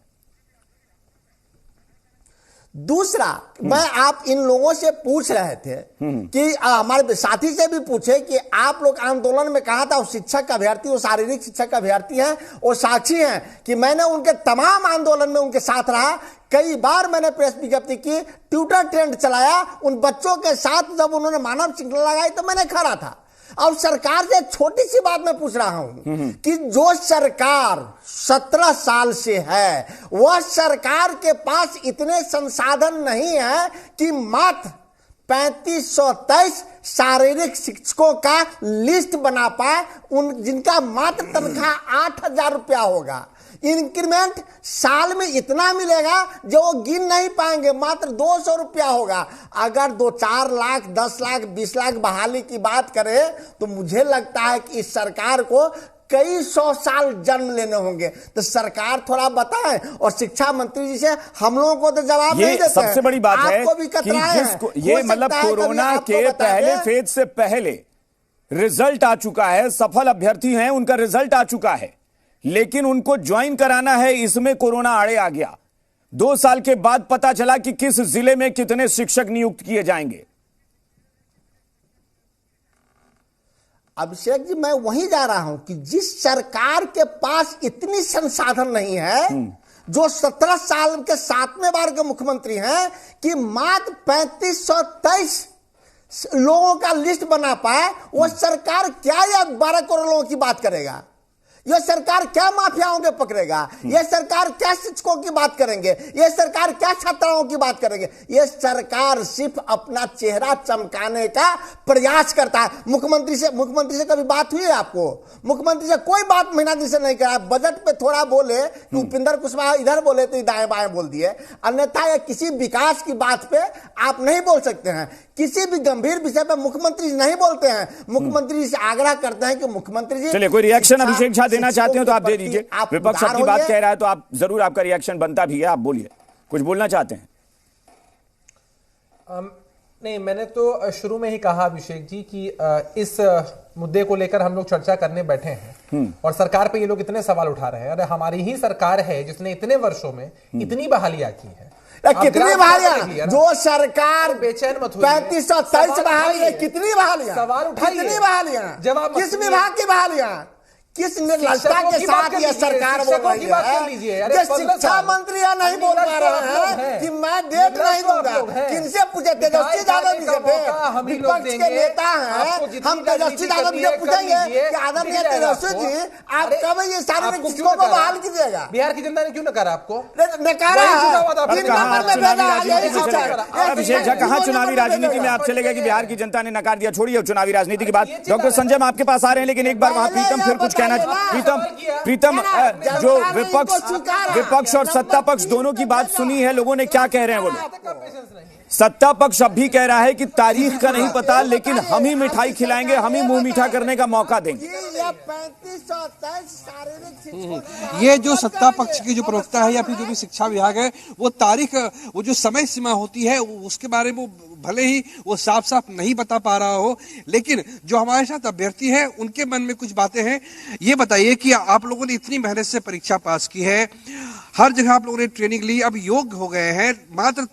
दूसरा, मैं आप इन लोगों से पूछ रहे थे कि हमारे साथी से भी पूछे कि आप लोग आंदोलन में कहा था, वो शिक्षक अभ्यर्थी, वो शारीरिक शिक्षक अभ्यर्थी हैं, वो साक्षी हैं कि मैंने उनके तमाम आंदोलन में उनके साथ रहा। कई बार मैंने प्रेस विज्ञप्ति की, ट्विटर ट्रेंड चलाया, उन बच्चों के साथ जब उन्होंने मानव श्रृंखला लगाई तो मैंने खड़ा था। और सरकार से छोटी सी बात मैं पूछ रहा हूं कि जो सरकार 17 साल से है, वह सरकार के पास इतने संसाधन नहीं है कि मात्र 3523 शारीरिक शिक्षकों का लिस्ट बना पाए, उन जिनका मात्र तनख्वाह 8,000 रुपया होगा। इंक्रीमेंट साल में इतना मिलेगा जो वो गिन नहीं पाएंगे, मात्र 200 रुपया होगा। अगर 2-4 लाख, 10 लाख, 20 लाख बहाली की बात करें तो मुझे लगता है कि इस सरकार को कई 100 साल जन्म लेने होंगे। तो सरकार थोड़ा बताएं, और शिक्षा मंत्री जी से हम लोगों को तो जवाब नहीं देते हैं। सबसे बड़ी बात है कि ये मतलब कोरोना के पहले फेज से पहले रिजल्ट आ चुका है, सफल अभ्यर्थी हैं, उनका रिजल्ट आ चुका है, लेकिन उनको ज्वाइन कराना है, इसमें कोरोना आड़े आ गया। 2 साल के बाद पता चला कि किस जिले में कितने शिक्षक नियुक्त किए जाएंगे। अभिषेक जी, मैं वहीं जा रहा हूं कि जिस सरकार के पास इतनी संसाधन नहीं है, जो 17 साल के 7वें बार के मुख्यमंत्री हैं, कि मात्र 3523 लोगों का लिस्ट बना पाए, वो सरकार क्या या 12 करोड़ लोगों की बात करेगा? यह सरकार क्या माफियाओं के पकड़ेगा? यह सरकार क्या शिक्षकों की बात करेंगे? यह सरकार क्या छात्राओं की बात करेंगे? यह सरकार सिर्फ अपना चेहरा चमकाने का प्रयास करता है। मुख्यमंत्री से कभी बात हुई है आपको? मुख्यमंत्री से कोई बात महीना दिन से नहीं करा। बजट पे थोड़ा बोले कि उपेंद्र कुशवाहा इधर बोले तो दाएं बाएं बोल दिए, अन्यथा यह किसी विकास की बात पे आप नहीं बोल सकते हैं। किसी भी गंभीर विषय पे मुख्यमंत्री नहीं बोलते हैं। मुख्यमंत्री से आग्रह करते हैं कि मुख्यमंत्री जी, चलिए, कोई रिएक्शन अभिषेक झा देना चाहते हो तो आप दे दीजिए। विपक्ष आपकी बात कह रहा है तो आप जरूर, आपका रिएक्शन बनता भी है, आप बोलिए, कुछ बोलना चाहते हैं। नहीं, मैंने तो शुरू में ही कहा अभिषेक जी कि इस मुद्दे को लेकर हम लोग चर्चा करने बैठे हैं और सरकार पे ये लोग इतने सवाल उठा रहे हैं। अरे हमारी ही सरकार है जिसने इतने वर्षों में इतनी बहालियां की है। कितनी बहालियां? जो सरकार बेचैन मत 3523 बहालियां, कितनी बहालियां? सवाल उठाइए, कितनी बहालियां? जवाब किस विभाग की बहालियां? किस निर्लजता के साथ यह सरकार बोल रही है? शिक्षा मंत्री यह नहीं बोल पा रहे हैं कि मैं डेट नहीं दूंगा। किनसे पूछे? तेजस्वी यादव जी से? विपक्ष के नेता हैं, हम तेजस्वी यादव जी से पूछेंगे कि आदरणीय तेजस्वी जी, आप कब ये शारीरिक शिक्षकों को बहाल कीजिएगा? बिहार की जनता ने क्यों नकारा? आपको नकारा अभिषेक झा, कहां चुनावी राजनीति में आप चले गए कि बिहार की जनता ने नकार दिया? छोड़िए चुनावी राजनीति की बात। डॉक्टर संजय, हम आपके पास आ रहे हैं, लेकिन एक बार वहां प्रीतम फिर कुछ कहना प्रीतम जो विपक्ष और सत्ता पक्ष दोनों की बात सुनी है, लोगों ने क्या कह रहे हैं वो लोग? सत्ता पक्ष अब भी कह रहा है कि तारीख का नहीं पता, लेकिन हम ही मिठाई खिलाएंगे, हम ही मुंह मीठा करने का मौका देंगे। ये जो सत्ता पक्ष की जो प्रवक्ता है या फिर जो भी शिक्षा विभाग है, वो तारीख, वो जो समय सीमा होती है उसके बारे में भले ही वो साफ साफ नहीं बता पा रहा हो, लेकिन जो हमारे साथ अभ्यर्थी है उनके मन में कुछ बातें हैं। ये बताइए कि आप लोगों ने इतनी मेहनत से परीक्षा पास की है, हर जगह आप लोगों ने ट्रेनिंग ली, अब योग्य हो गए हैं, मात्र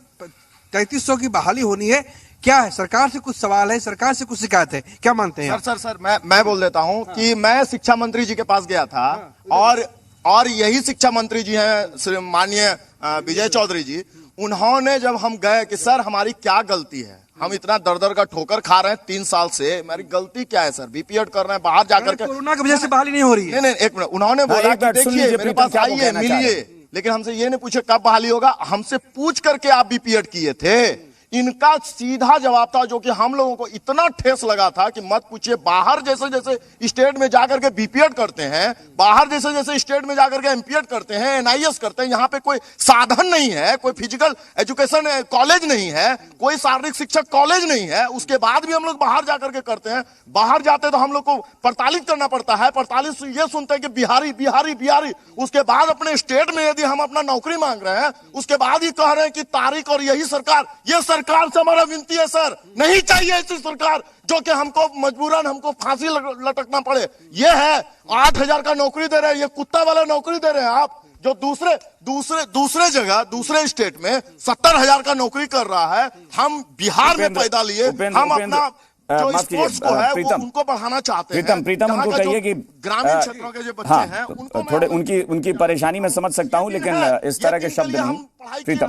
3300 की बहाली होनी है, क्या है? सरकार से कुछ सवाल है, सरकार से कुछ शिकायत है, क्या मानते हैं? सर मैं बोल देता हूं कि मैं शिक्षा मंत्री जी के पास गया था और यही शिक्षा मंत्री जी हैं माननीय विजय चौधरी जी, उन्होंने जब हम गए कि सर हमारी क्या गलती है, हम इतना दर का ठोकर खा रहे हैं 3 साल से, हमारी गलती क्या है सर? बीपीएड कर रहे हैं बाहर जाकर के, कोरोना की वजह से बहाली नहीं हो रही है। नहीं, एक मिनट, उन्होंने बोला कि देखिए मेरे पास आइए मिलिए, लेकिन हमसे ये नहीं पूछे कब बहाली होगा, हमसे पूछ करके आप बीपीएड किए थे। इनका सीधा जवाब था, जो कि हम लोगों को इतना ठेस लगा था कि मत पूछिए। बाहर जैसे जैसे स्टेट में जाकर के बीपीएड करते हैं, बाहर जैसे जैसे स्टेट में जाकर के एमपीएड करते हैं, एनआईएस करते हैं, यहाँ पे कोई साधन नहीं है, कोई फिजिकल एजुकेशन कॉलेज नहीं है, कोई शारीरिक शिक्षक कॉलेज नहीं है, उसके बाद भी हम लोग बाहर जाकर के करते हैं। बाहर जाते तो हम लोग को 48 करना पड़ता है, 48 ये सुनते हैं कि बिहारी बिहारी बिहारी, उसके बाद अपने स्टेट में यदि हम अपना नौकरी मांग रहे हैं, उसके बाद ही कह रहे हैं कि तारीख और यही सरकार, ये सरकार से हमारा विनती है सर, नहीं चाहिए ऐसी सरकार जो कि हमको मजबूरन हमको फांसी लटकना पड़े। ये है 8000 का नौकरी दे रहे हैं, ये कुत्ता वाला नौकरी दे रहे हैं आप, जो दूसरे जगह दूसरे स्टेट में 70,000 का नौकरी कर रहा है। हम बिहार में पैदा लिए, हम अपना जो स्पोर्ट्स को है वो उनको बढ़ाना चाहते हैं। प्रीतम उनको कहिए कि ग्रामीण क्षेत्रों के जो बच्चे हैं उनको थोड़े उनकी परेशानी में समझ सकता हूं, लेकिन इस तरह के शब्द नहीं। प्रीतम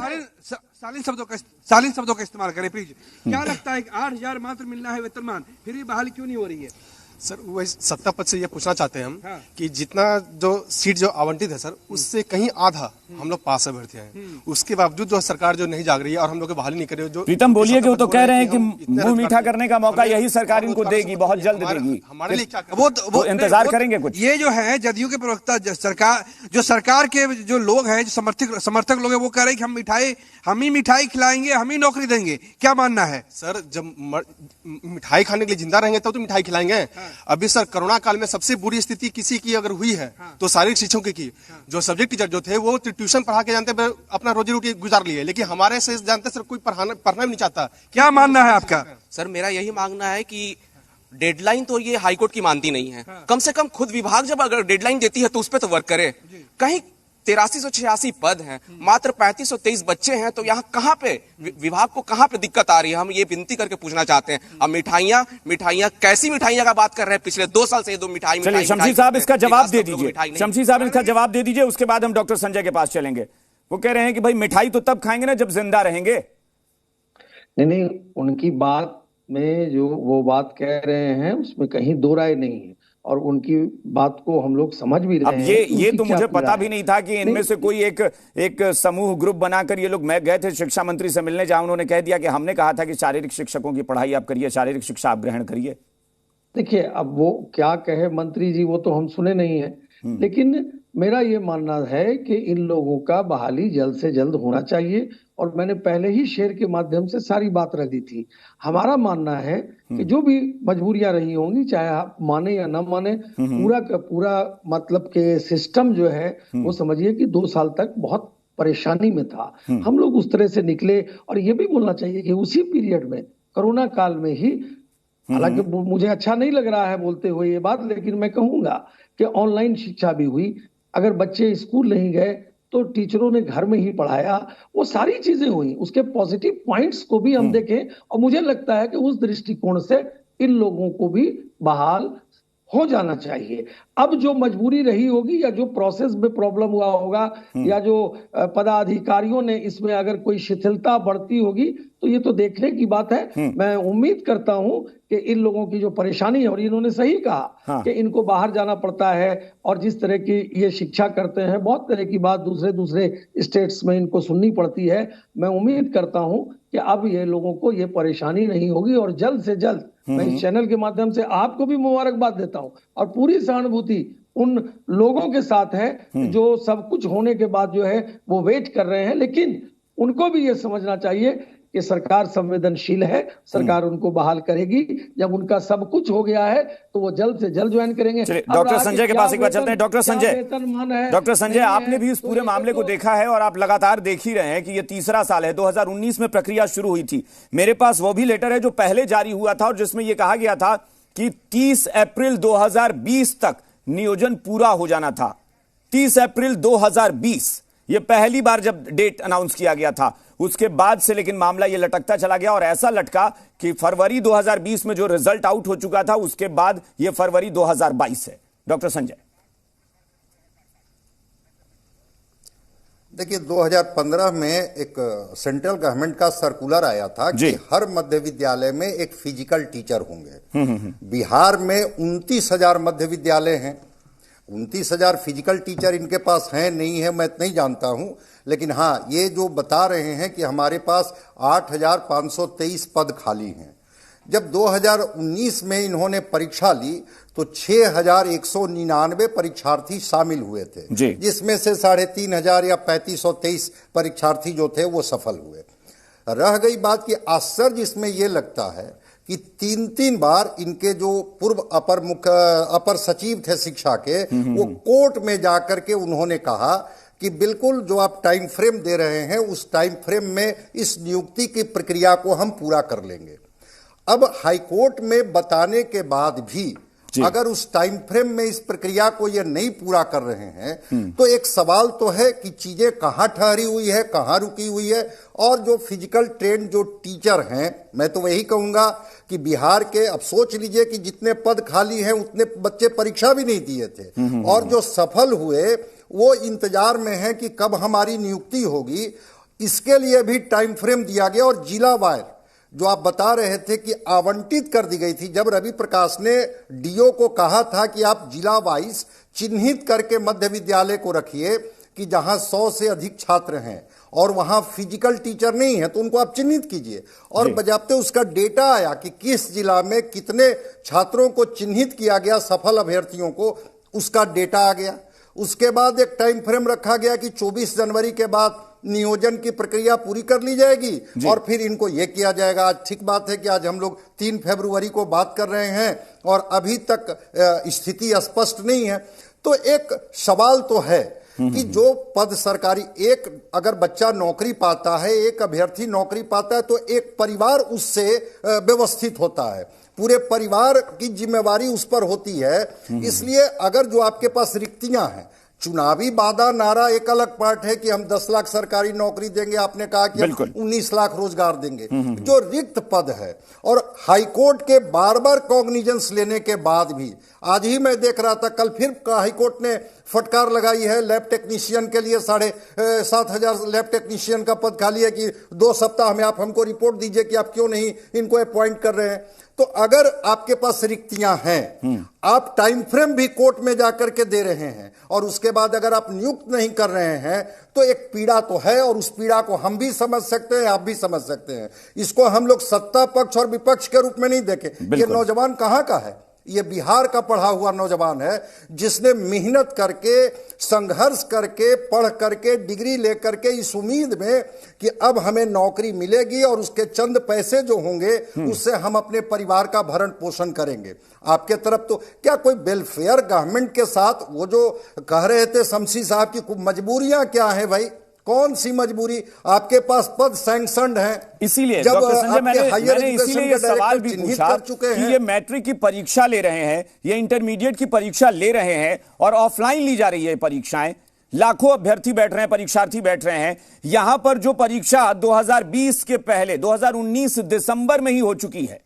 शालीन शब्दों का इस्तेमाल करें प्लीज। क्या लगता है 8,000 मात्र मिलना है वेतनमान, फिर भी बहाली क्यों नहीं हो रही है? सर वही सत्ता पक्ष से ये पूछना चाहते हैं हम कि जितना जो सीट जो आवंटित है सर, उससे कहीं आधा हम लोग पास अभ्यर्थी हैं, उसके बावजूद जो सरकार जो नहीं जाग रही है और हम लोग बहाली नहीं कर रही है। जो प्रीतम बोलिए कि वो तो कह रहे हैं कि मुंह मीठा करने का मौका यही सरकार इनको देगी, बहुत जल्द देगी। हमारे लिए क्या वो इंतजार करेंगे कुछ। ये जो है जदयू के प्रवक्ता, सरकार के जो लोग हैं, जो समर्थक लोग हैं, वो कह रहे हैं कि हम ही मिठाई खिलाएंगे, हम ही नौकरी देंगे, क्या मानना है? सर जब मिठाई खाने के लिए जिंदा रहेंगे तब तो मिठाई खिलाएंगे। अभी सर कोरोना काल में सबसे बुरी स्थिति किसी की अगर हुई है तो शारीरिक शिक्षकों की, जो सब्जेक्ट टीचर जो थे वो ट्यूशन पढ़ा के जानते अपना रोजी रोटी गुजार लिए, लेकिन हमारे से जानते सर कोई पढ़ना भी नहीं चाहता। क्या मानना है आपका? सर मेरा यही मानना है कि डेडलाइन तो ये हाईकोर्ट की मानती नहीं है, कम से कम खुद विभाग जब अगर डेडलाइन देती है तो उस पर तो वर्क करे। कहीं 8386 पद हैं, मात्र 3523 बच्चे हैं, तो यहाँ कहाँ पे विभाग को कहाँ पे दिक्कत आ रही है? हम ये विनती करके पूछना चाहते हैं। अब मिठाइयाँ कैसी मिठाइयाँ का बात कर रहे हैं? पिछले 2 साल से ये 2 मिठाई। शमशी साहब इसका जवाब दे दीजिए, शमशी साहब इसका जवाब दे दीजिए, उसके बाद हम डॉक्टर संजय के पास चलेंगे। वो कह रहे हैं कि भाई मिठाई तो तब खाएंगे ना जब जिंदा रहेंगे। नहीं, उनकी बात में जो वो बात कह रहे हैं उसमें कहीं दो राय नहीं है, और उनकी बात को हम लोग समझ भी रहे हैं। अब ये तो मुझे पता भी नहीं था कि इनमें से कोई एक समूह ग्रुप बनाकर ये लोग, मैं गए थे शिक्षा मंत्री से मिलने, जहां उन्होंने कह दिया कि हमने कहा था कि शारीरिक शिक्षकों की पढ़ाई आप करिए, शारीरिक शिक्षा आप ग्रहण करिए। देखिए अब वो क्या कहे मंत्री जी, वो तो हम सुने नहीं है, लेकिन मेरा ये मानना है कि इन लोगों का बहाली जल्द से जल्द होना चाहिए, और मैंने पहले ही शेयर के माध्यम से सारी बात रख दी थी। हमारा मानना है कि जो भी मजबूरियां रही होंगी, चाहे आप माने या ना माने, पूरा का पूरा मतलब के सिस्टम जो है वो समझिए कि 2 साल तक बहुत परेशानी में था। हम लोग उस तरह से निकले, और ये भी बोलना चाहिए कि उसी पीरियड में, कोरोना काल में ही, हालांकि मुझे अच्छा नहीं लग रहा है बोलते हुए ये बात, लेकिन मैं कहूंगा कि ऑनलाइन शिक्षा भी हुई, अगर बच्चे स्कूल नहीं गए तो टीचरों ने घर में ही पढ़ाया, वो सारी चीजें हुई। उसके पॉजिटिव पॉइंट्स को भी हम देखें, और मुझे लगता है कि उस दृष्टिकोण से इन लोगों को भी बहाल हो जाना चाहिए। अब जो मजबूरी रही होगी, या जो प्रोसेस में प्रॉब्लम हुआ होगा, या जो पदाधिकारियों ने इसमें अगर कोई शिथिलता बढ़ती होगी, तो ये तो देखने की बात है। मैं उम्मीद करता हूं कि इन लोगों की जो परेशानी है, और इन्होंने सही कहा कि इनको बाहर जाना पड़ता है, और जिस तरह की ये शिक्षा करते हैं, बहुत तरह की बात दूसरे स्टेट्स में इनको सुननी पड़ती है। मैं उम्मीद करता हूं कि अब ये लोगों को ये परेशानी नहीं होगी, और जल्द से जल्द मैं इस चैनल के माध्यम से आपको भी मुबारकबाद देता हूं, और पूरी सहानुभूति उन लोगों के साथ है जो सब कुछ होने के बाद जो है वो वेट कर रहे हैं। लेकिन उनको भी ये समझना चाहिए कि सरकार संवेदनशील है, सरकार उनको बहाल करेगी। जब उनका सब कुछ हो गया है तो वो जल्द से जल्द ज्वाइन करेंगे। डॉक्टर संजय के पास एक बार चलते हैं। डॉक्टर संजय, आपने भी इस पूरे मामले को देखा है और आप लगातार देख ही रहे हैं कि ये तीसरा साल है। 2019 में प्रक्रिया शुरू हुई थी। मेरे पास वो भी लेटर है जो पहले जारी हुआ था और जिसमें यह कहा गया था कि 30 अप्रैल 2020 तक नियोजन पूरा हो जाना था। 30 अप्रैल 2020 ये पहली बार जब डेट अनाउंस किया गया था, उसके बाद से लेकिन मामला ये लटकता चला गया और ऐसा लटका कि फरवरी 2020 में जो रिजल्ट आउट हो चुका था उसके बाद ये फरवरी 2022 है। डॉक्टर संजय, देखिए 2015 में एक सेंट्रल गवर्नमेंट का सर्कुलर आया था कि हर मध्य विद्यालय में एक फिजिकल टीचर होंगे। बिहार में 29,000 मध्य विद्यालय हैं। 29,000 फिजिकल टीचर इनके पास हैं नहीं है मैं नहीं जानता हूं, लेकिन हाँ ये जो बता रहे हैं कि हमारे पास 8,523 पद खाली हैं। जब 2019 में इन्होंने परीक्षा ली तो 6,199 परीक्षार्थी शामिल हुए थे, जिसमें से 3,500 या 3,523 परीक्षार्थी जो थे वो सफल हुए। रह गई बात कि आश्चर्य इसमें यह लगता है कि 3 बार इनके जो पूर्व अपर सचिव थे शिक्षा के, वो कोर्ट में जाकर के उन्होंने कहा कि बिल्कुल जो आप टाइम फ्रेम दे रहे हैं उस टाइम फ्रेम में इस नियुक्ति की प्रक्रिया को हम पूरा कर लेंगे। अब हाईकोर्ट में बताने के बाद भी अगर उस टाइम फ्रेम में इस प्रक्रिया को ये नहीं पूरा कर रहे हैं तो एक सवाल तो है कि चीजें कहां ठहरी हुई है, कहां रुकी हुई है। और जो फिजिकल ट्रेंड जो टीचर हैं, मैं तो वही कहूंगा कि बिहार के, अब सोच लीजिए कि जितने पद खाली हैं उतने बच्चे परीक्षा भी नहीं दिए थे और जो सफल हुए वो इंतजार में है कि कब हमारी नियुक्ति होगी। इसके लिए भी टाइम फ्रेम दिया गया और जिला वार जो आप बता रहे थे कि आवंटित कर दी गई थी। जब रवि प्रकाश ने डीओ को कहा था कि आप जिला वाइज चिन्हित करके मध्य विद्यालय को रखिए कि जहां 100 से अधिक छात्र हैं और वहां फिजिकल टीचर नहीं है तो उनको आप चिन्हित कीजिए, और बजाते उसका डेटा आया कि किस जिला में कितने छात्रों को चिन्हित किया गया, सफल अभ्यर्थियों को, उसका डेटा आ गया। उसके बाद एक टाइम फ्रेम रखा गया कि 24 जनवरी के बाद नियोजन की प्रक्रिया पूरी कर ली जाएगी और फिर इनको यह किया जाएगा। आज ठीक बात है कि आज हम लोग 3 फरवरी को बात कर रहे हैं और अभी तक स्थिति स्पष्ट नहीं है। तो एक सवाल तो है कि जो पद सरकारी, एक अगर बच्चा नौकरी पाता है, एक अभ्यर्थी नौकरी पाता है तो एक परिवार उससे व्यवस्थित होता है, पूरे परिवार की जिम्मेवारी उस पर होती है। इसलिए अगर जो आपके पास रिक्तियां हैं, चुनावी वादा नारा एक अलग पार्ट है कि हम 10 लाख सरकारी नौकरी देंगे, आपने कहा कि हम 19 लाख रोजगार देंगे। जो रिक्त पद है और हाईकोर्ट के बार कॉग्निजेंस लेने के बाद भी, आज ही मैं देख रहा था, कल फिर हाईकोर्ट ने फटकार लगाई है लैब टेक्नीशियन के लिए। 7,500 लैब टेक्नीशियन का पद खाली है कि 2 सप्ताह में आप हमको रिपोर्ट दीजिए कि आप क्यों नहीं इनको अपॉइंट कर रहे हैं। तो अगर आपके पास रिक्तियां हैं, आप टाइम फ्रेम भी कोर्ट में जाकर के दे रहे हैं और उसके बाद अगर आप नियुक्त नहीं कर रहे हैं तो एक पीड़ा तो है और उस पीड़ा को हम भी समझ सकते हैं, आप भी समझ सकते हैं। इसको हम लोग सत्ता पक्ष और विपक्ष के रूप में नहीं देखें। ये नौजवान कहां का है? ये बिहार का पढ़ा हुआ नौजवान है जिसने मेहनत करके, संघर्ष करके, पढ़ करके, डिग्री लेकर के इस उम्मीद में कि अब हमें नौकरी मिलेगी और उसके चंद पैसे जो होंगे उससे हम अपने परिवार का भरण पोषण करेंगे। आपके तरफ तो क्या कोई वेलफेयर गवर्नमेंट के साथ, वो जो कह रहे थे शमशी साहब की मजबूरियां क्या है भाई, कौन सी मजबूरी? आपके पास पद सैंक्शनड हैं। इसीलिए डॉक्टर संजय मैंने इसीलिए ये सवाल भी पूछा कि ये मैट्रिक की परीक्षा ले रहे हैं, ये इंटरमीडिएट की परीक्षा ले रहे हैं और ऑफलाइन ली जा रही है परीक्षाएं, लाखों अभ्यर्थी बैठ रहे हैं, परीक्षार्थी बैठ रहे हैं। यहां पर जो परीक्षा 2020 के पहले 2019 दिसंबर में ही हो चुकी है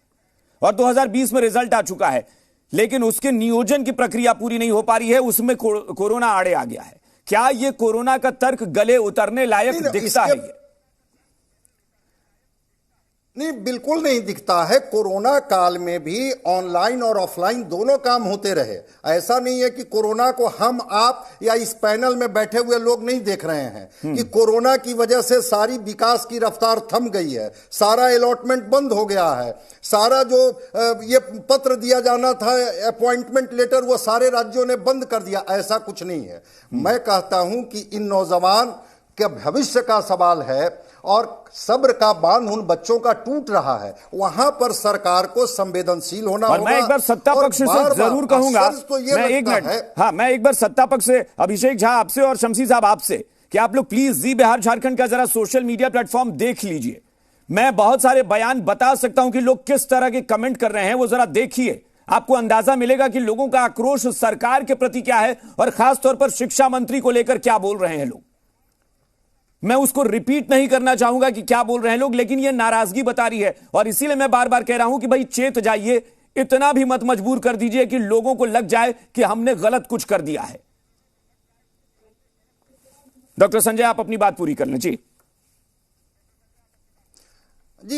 और 2020 में रिजल्ट आ चुका है, लेकिन उसके नियोजन की प्रक्रिया पूरी नहीं हो पा रही है, उसमें कोरोना आड़े आ गया है। क्या ये कोरोना का तर्क गले उतरने लायक दिखता है? नहीं, बिल्कुल नहीं दिखता है। कोरोना काल में भी ऑनलाइन और ऑफलाइन दोनों काम होते रहे। ऐसा नहीं है कि कोरोना को हम, आप या इस पैनल में बैठे हुए लोग नहीं देख रहे हैं कि कोरोना की वजह से सारी विकास की रफ्तार थम गई है, सारा अलॉटमेंट बंद हो गया है, सारा जो ये पत्र दिया जाना था, अपॉइंटमेंट लेटर, वो सारे राज्यों ने बंद कर दिया। ऐसा कुछ नहीं है। मैं कहता हूं कि इन नौजवान के भविष्य का सवाल है और सब्र का बांध उन बच्चों का टूट रहा है। वहां पर सरकार को संवेदनशील होना होगा। मैं एक बार सत्ता पक्ष से जरूर कहूंगा, तो मैं एक मिनट, हाँ, मैं एक बार सत्ता पक्ष से अभिषेक झा आपसे और शमसी साहब आपसे कि आप लोग प्लीज जी बिहार झारखंड का जरा सोशल मीडिया प्लेटफॉर्म देख लीजिए। मैं बहुत सारे बयान बता सकता हूं कि लोग किस तरह के कमेंट कर रहे हैं, वो जरा देखिए, आपको अंदाजा मिलेगा कि लोगों का आक्रोश सरकार के प्रति क्या है और खासतौर पर शिक्षा मंत्री को लेकर क्या बोल रहे हैं लोग। मैं उसको रिपीट नहीं करना चाहूंगा कि क्या बोल रहे हैं लोग, लेकिन यह नाराजगी बता रही है और इसीलिए मैं बार बार कह रहा हूं कि भाई चेत जाइए, इतना भी मत मजबूर कर दीजिए कि लोगों को लग जाए कि हमने गलत कुछ कर दिया है। डॉक्टर संजय, आप अपनी बात पूरी कर लें। जी,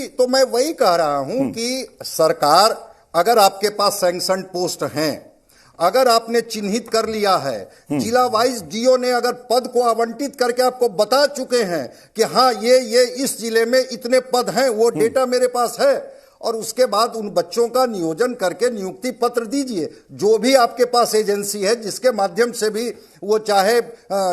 तो मैं वही कह रहा हूं कि सरकार, अगर आपके पास सैंक्शन पोस्ट हैं, अगर आपने चिन्हित कर लिया है, जिला वाइज डीओ ने अगर पद को आवंटित करके आपको बता चुके हैं कि हाँ ये इस जिले में इतने पद हैं, वो डेटा मेरे पास है, और उसके बाद उन बच्चों का नियोजन करके नियुक्ति पत्र दीजिए। जो भी आपके पास एजेंसी है, जिसके माध्यम से भी वो चाहे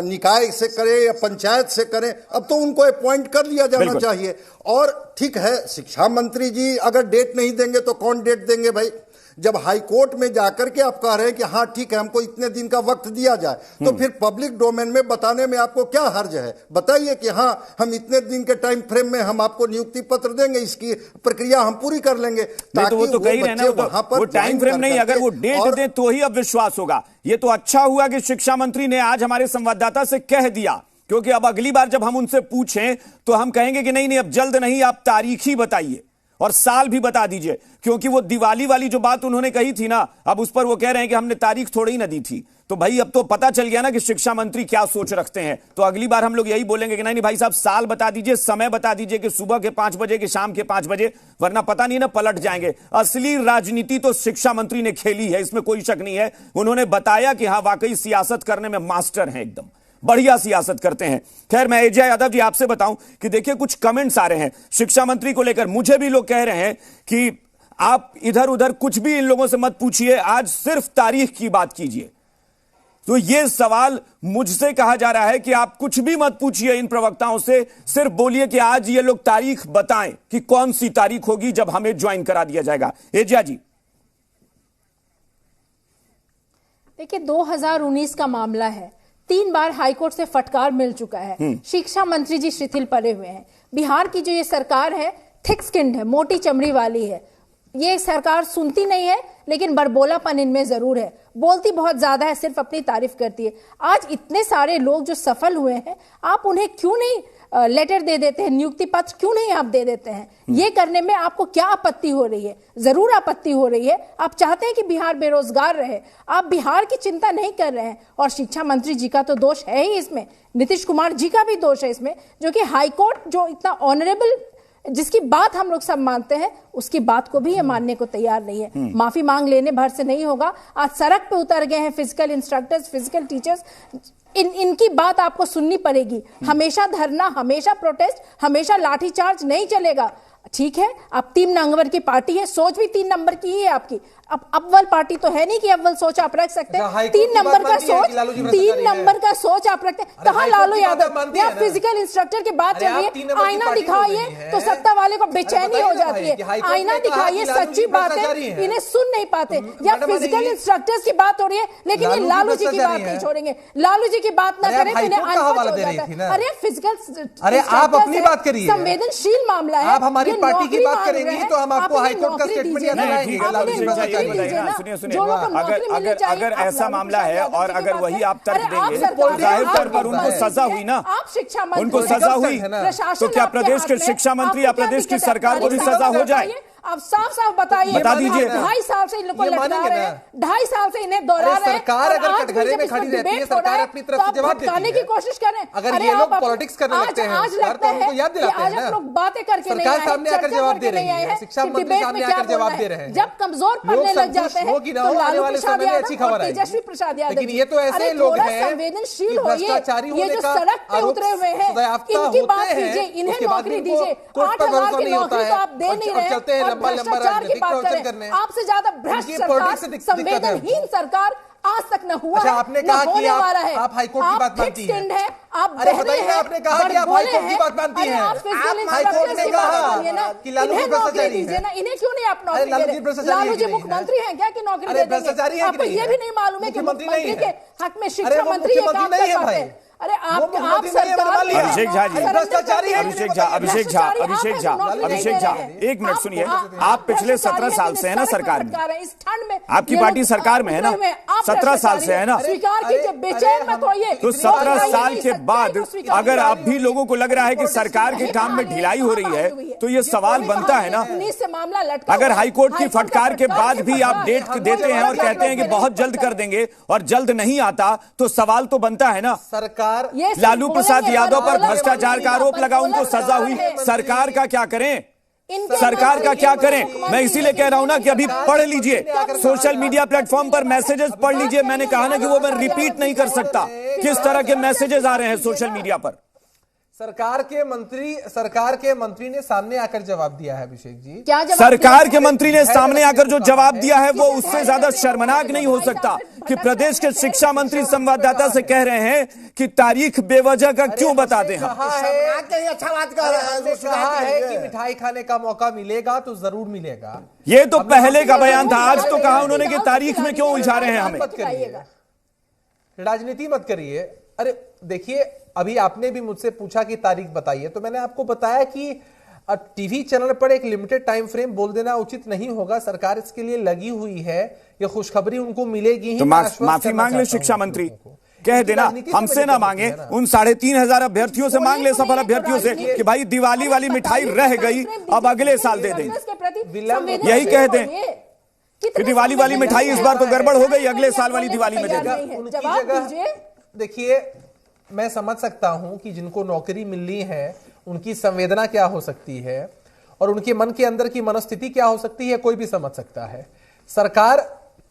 निकाय से करे या पंचायत से करें, अब तो उनको अपॉइंट कर लिया जाना चाहिए। और ठीक है, शिक्षा मंत्री जी अगर डेट नहीं देंगे तो कौन डेट देंगे भाई? जब हाई कोर्ट में जाकर के आप कह रहे हैं कि हाँ ठीक है, हमको इतने दिन का वक्त दिया जाए, तो फिर पब्लिक डोमेन में बताने में आपको क्या हर्ज है? बताइए कि हाँ, हम इतने दिन के टाइम फ्रेम में हम आपको नियुक्ति पत्र देंगे, इसकी प्रक्रिया हम पूरी कर लेंगे, ताकि वो तो कही रहना, वो टाइम फ्रेम नहीं, अगर वो डेट दे तो ही अब विश्वास होगा। ये तो अच्छा हुआ कि शिक्षा मंत्री ने आज हमारे संवाददाता से कह दिया, क्योंकि अब अगली बार जब हम उनसे पूछें तो हम कहेंगे कि नहीं, अब जल्द नहीं, आप तारीख ही बताइए और साल भी बता दीजिए, क्योंकि वो दिवाली वाली जो बात उन्होंने कही थी ना, अब उस पर वो कह रहे हैं कि हमने तारीख थोड़ी ही ना दी थी। तो भाई अब तो पता चल गया ना कि शिक्षा मंत्री क्या सोच रखते हैं। तो अगली बार हम लोग यही बोलेंगे कि नहीं भाई साहब, साल बता दीजिए, समय बता दीजिए कि सुबह के 5 बजे कि शाम के 5 बजे, वरना पता नहीं ना पलट जाएंगे। असली राजनीति तो शिक्षा मंत्री ने खेली है, इसमें कोई शक नहीं है। उन्होंने बताया कि हाँ वाकई सियासत करने में मास्टर हैं, एकदम बढ़िया सियासत करते हैं। खैर, मैं अजय यादव जी आपसे बताऊं कि देखिए कुछ कमेंट्स आ रहे हैं शिक्षा मंत्री को लेकर। मुझे भी लोग कह रहे हैं कि आप इधर उधर कुछ भी इन लोगों से मत पूछिए, आज सिर्फ तारीख की बात कीजिए। तो यह सवाल मुझसे कहा जा रहा है कि आप कुछ भी मत पूछिए इन प्रवक्ताओं से, सिर्फ बोलिए कि आज ये लोग तारीख बताएं कि कौन सी तारीख होगी जब हमें ज्वाइन करा दिया जाएगा। एजिया जी, देखिए 2019 का मामला है, 3 बार हाईकोर्ट से फटकार मिल चुका है। शिक्षा मंत्री जी शिथिल पड़े हुए हैं। बिहार की जो ये सरकार है थिक स्किन्ड है, मोटी चमड़ी वाली है। ये सरकार सुनती नहीं है, लेकिन बड़बोलापन इनमें जरूर है। बोलती बहुत ज्यादा है, सिर्फ अपनी तारीफ करती है। आज इतने सारे लोग जो सफल हुए हैं, आप उन्हें क्यों नहीं लेटर दे देते हैं, नियुक्ति पत्र क्यों नहीं आप दे देते हैं? ये करने में आपको क्या आपत्ति हो रही है? जरूर आपत्ति हो रही है। आप चाहते हैं कि बिहार बेरोजगार रहे, आप बिहार की चिंता नहीं कर रहे हैं। और शिक्षा मंत्री जी का तो दोष है ही इसमें, नीतीश कुमार जी का भी दोष है इसमें, जो कि हाईकोर्ट जो इतना ऑनरेबल, जिसकी बात हम लोग सब मानते हैं, उसकी बात को भी ये मानने को तैयार नहीं है। माफी मांग लेने भर से नहीं होगा। आज सड़क पे उतर गए हैं फिजिकल इंस्ट्रक्टर्स, फिजिकल टीचर्स, इनकी बात आपको सुननी पड़ेगी। हमेशा धरना, हमेशा प्रोटेस्ट, हमेशा लाठीचार्ज नहीं चलेगा। ठीक है, आप 3 नंबर की पार्टी है, सोच भी 3 नंबर की ही है आपकी। अब अव्वल पार्टी तो है नहीं कि अव्वल सोच आप रख सकते हैं। 3 नंबर का सोच, 3 नंबर का सोच आप रखते हैं। कहाँ लालू यादव या फिजिकल इंस्ट्रक्टर की बात चल रही है, आईना दिखाइए तो सत्ता वाले को बेचैनी हो जाती है। आईना दिखाइए, सच्ची बात है, इन्हें सुन नहीं पाते। या फिजिकल इंस्ट्रक्टर्स की बात हो रही है, लेकिन ये लालू जी की बात नहीं छोड़ेंगे। लालू जी की बात ना करें तो इन्हें अनपढ़ हो जाता है। अरे फिजिकल, अरे आप अपनी बात करिए, संवेदनशील मामला है। आप हमारी पार्टी की बात करेंगी तो हम आपको हाईकोर्ट का स्टेटमेंट याद दिलाएंगे। सुनिए, अगर ऐसा मामला है और अगर वही आप तर्क देंगे तो जाहिर तौर पर उनको सजा हुई ना, उनको सजा हुई, तो क्या प्रदेश के शिक्षा मंत्री या प्रदेश की सरकार को भी सजा हो जाए? आप साफ साफ बताइए। बता दीजिए। 2.5 साल से इन लोगों को लटका रहे हैं, 2.5 साल से इन्हें दोहरा रहे हैं। सरकार अगर कटघरे में खड़ी रहती है, सरकार अपनी तरफ से जवाब देती है। की कोशिश करें। अगर ये लोग पॉलिटिक्स करने लगते हैं आज लगता है याद दिलाते हैं आज लोग बातें करके नहीं सरकार सामने आकर जवाब दे रही है, शिक्षा मंत्री सामने आकर जवाब दे रहे हैं। जब कमजोर पड़ने लग जाते हैं तो लालू प्रसाद यादव और तेजस्वी प्रसाद यादव, लेकिन ये तो ऐसे लोग हैं संवेदनशील होइए। ये जो सड़क पे उतरे हुए हैं इनकी बात कीजिए, इन्हें नौकरी दीजिए। 8,000 की नौकरी तो आप दे नहीं रहे और भ्रष्टाचार की बात करें। आपसे ज्यादा भ्रष्ट सरकार, संवेदनहीन सरकार आज तक न हुआ है, आपने कहा कि आप हाईकोर्ट की बात मानती हैं। अरे बताइए, आपने कहा कि आप हाईकोर्ट की बात मानती हैं। हाईकोर्ट ने कहा कि लालू जी भ्रष्टाचारी हैं। इन्हें क्यों नहीं आप नौकरी दे रहे? लालू जी मुख्यमंत्री हैं क्या कि नौकरी दे देंगे? आपको ये भी नहीं मालूम है कि मुख्यमंत्री के हक में शिक्षा मंत्री ये काम कर पाते हैं? अरे आप सरकार अभिषेक झा जी, अभिषेक झा एक मिनट सुनिए। आप पिछले 17 साल से है ना सरकार में, इस ठंड में आपकी पार्टी सरकार में है ना, 17 साल से है ना, स्वीकार कीजिए, बेचैन मत होइए। तो 17 साल के बाद अगर आप भी लोगों को लग रहा है कि सरकार के काम में ढिलाई हो रही है तो ये सवाल बनता है ना। मामला लटका, अगर हाईकोर्ट की फटकार के बाद भी आप डेट देते हैं और कहते हैं कि बहुत जल्द कर देंगे और जल्द नहीं आता तो सवाल तो बनता है ना। सरकार लालू प्रसाद यादव पर भ्रष्टाचार का आरोप लगा, उनको सजा हुई, सरकार का क्या करें? सरकार का क्या करें? मैं इसीलिए कह रहा हूं ना कि अभी पढ़ लीजिए, सोशल मीडिया प्लेटफॉर्म पर मैसेजेस पढ़ लीजिए। मैंने कहा ना कि वो मैं रिपीट नहीं कर सकता किस तरह के मैसेजेस आ रहे हैं सोशल मीडिया पर। सरकार के मंत्री ने सामने आकर जवाब दिया है। अभिषेक जी, क्या जवाब? सरकार के मंत्री ने सामने आकर जो जवाब दिया है वो उससे ज्यादा शर्मनाक नहीं हो सकता कि प्रदेश के शिक्षा मंत्री संवाददाता से कह रहे हैं कि तारीख बेवजह का क्यों बताते हैं। अच्छा बात कर रहे हैं, कहा है कि मिठाई खाने का मौका मिलेगा तो जरूर मिलेगा। ये तो पहले का बयान था, आज तो कहा उन्होंने कि तारीख में क्यों उलझा रहे हैं हमें। राजनीति मत करिए। अरे देखिए, अभी आपने भी मुझसे पूछा कि तारीख बताइए, तो मैंने आपको बताया कि टीवी चैनल पर एक लिमिटेड टाइम फ्रेम बोल देना उचित नहीं होगा। सरकार इसके लिए लगी हुई है, ये खुशखबरी उनको मिलेगी ही। तो माफी मांग ले शिक्षा मंत्री, कह देना, हमसे ना मांगे, उन 3,500 अभ्यर्थियों से मांग ले, सफल अभ्यर्थियों से, कि भाई दिवाली वाली मिठाई रह गई, अब अगले साल दे देंगे। यही कह दें कि दिवाली वाली मिठाई इस बार तो गड़बड़ हो गई, अगले साल वाली दिवाली में दे देंगे। देखिए, मैं समझ सकता हूं कि जिनको नौकरी मिली है उनकी संवेदना क्या हो सकती है और उनके मन के अंदर की मनोस्थिति क्या हो सकती है, कोई भी समझ सकता है। सरकार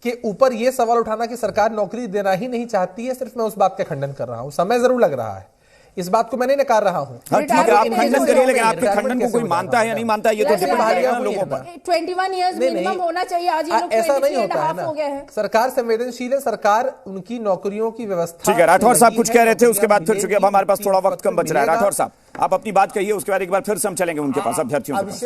के ऊपर यह सवाल उठाना कि सरकार नौकरी देना ही नहीं चाहती है, सिर्फ मैं उस बात का खंडन कर रहा हूं। समय जरूर लग रहा है, इस बात को मैं नहीं नकार रहा हूं। ठीक है, आप खंडन करिए, लेकिन आपके खंडन को कोई मानता है या नहीं मानता है ये तो डिपेंड करेगा लोगों पर। 21 इयर्स मिनिमम होना चाहिए, आज ये लोग ऐसा नहीं होता है हो गए हैं। सरकार संवेदनशील है, सरकार उनकी नौकरियों की व्यवस्था। ठीक है, राठौर साहब कुछ कह रहे थे, उसके बाद फिर चुके, अब हमारे पास थोड़ा वक्त कम बच रहा है। राठौर साहब आप अपनी बात कहिए, उसके बाद एक बार फिर से हम चलेंगे उनके पास, अभ्यर्थियों के पास।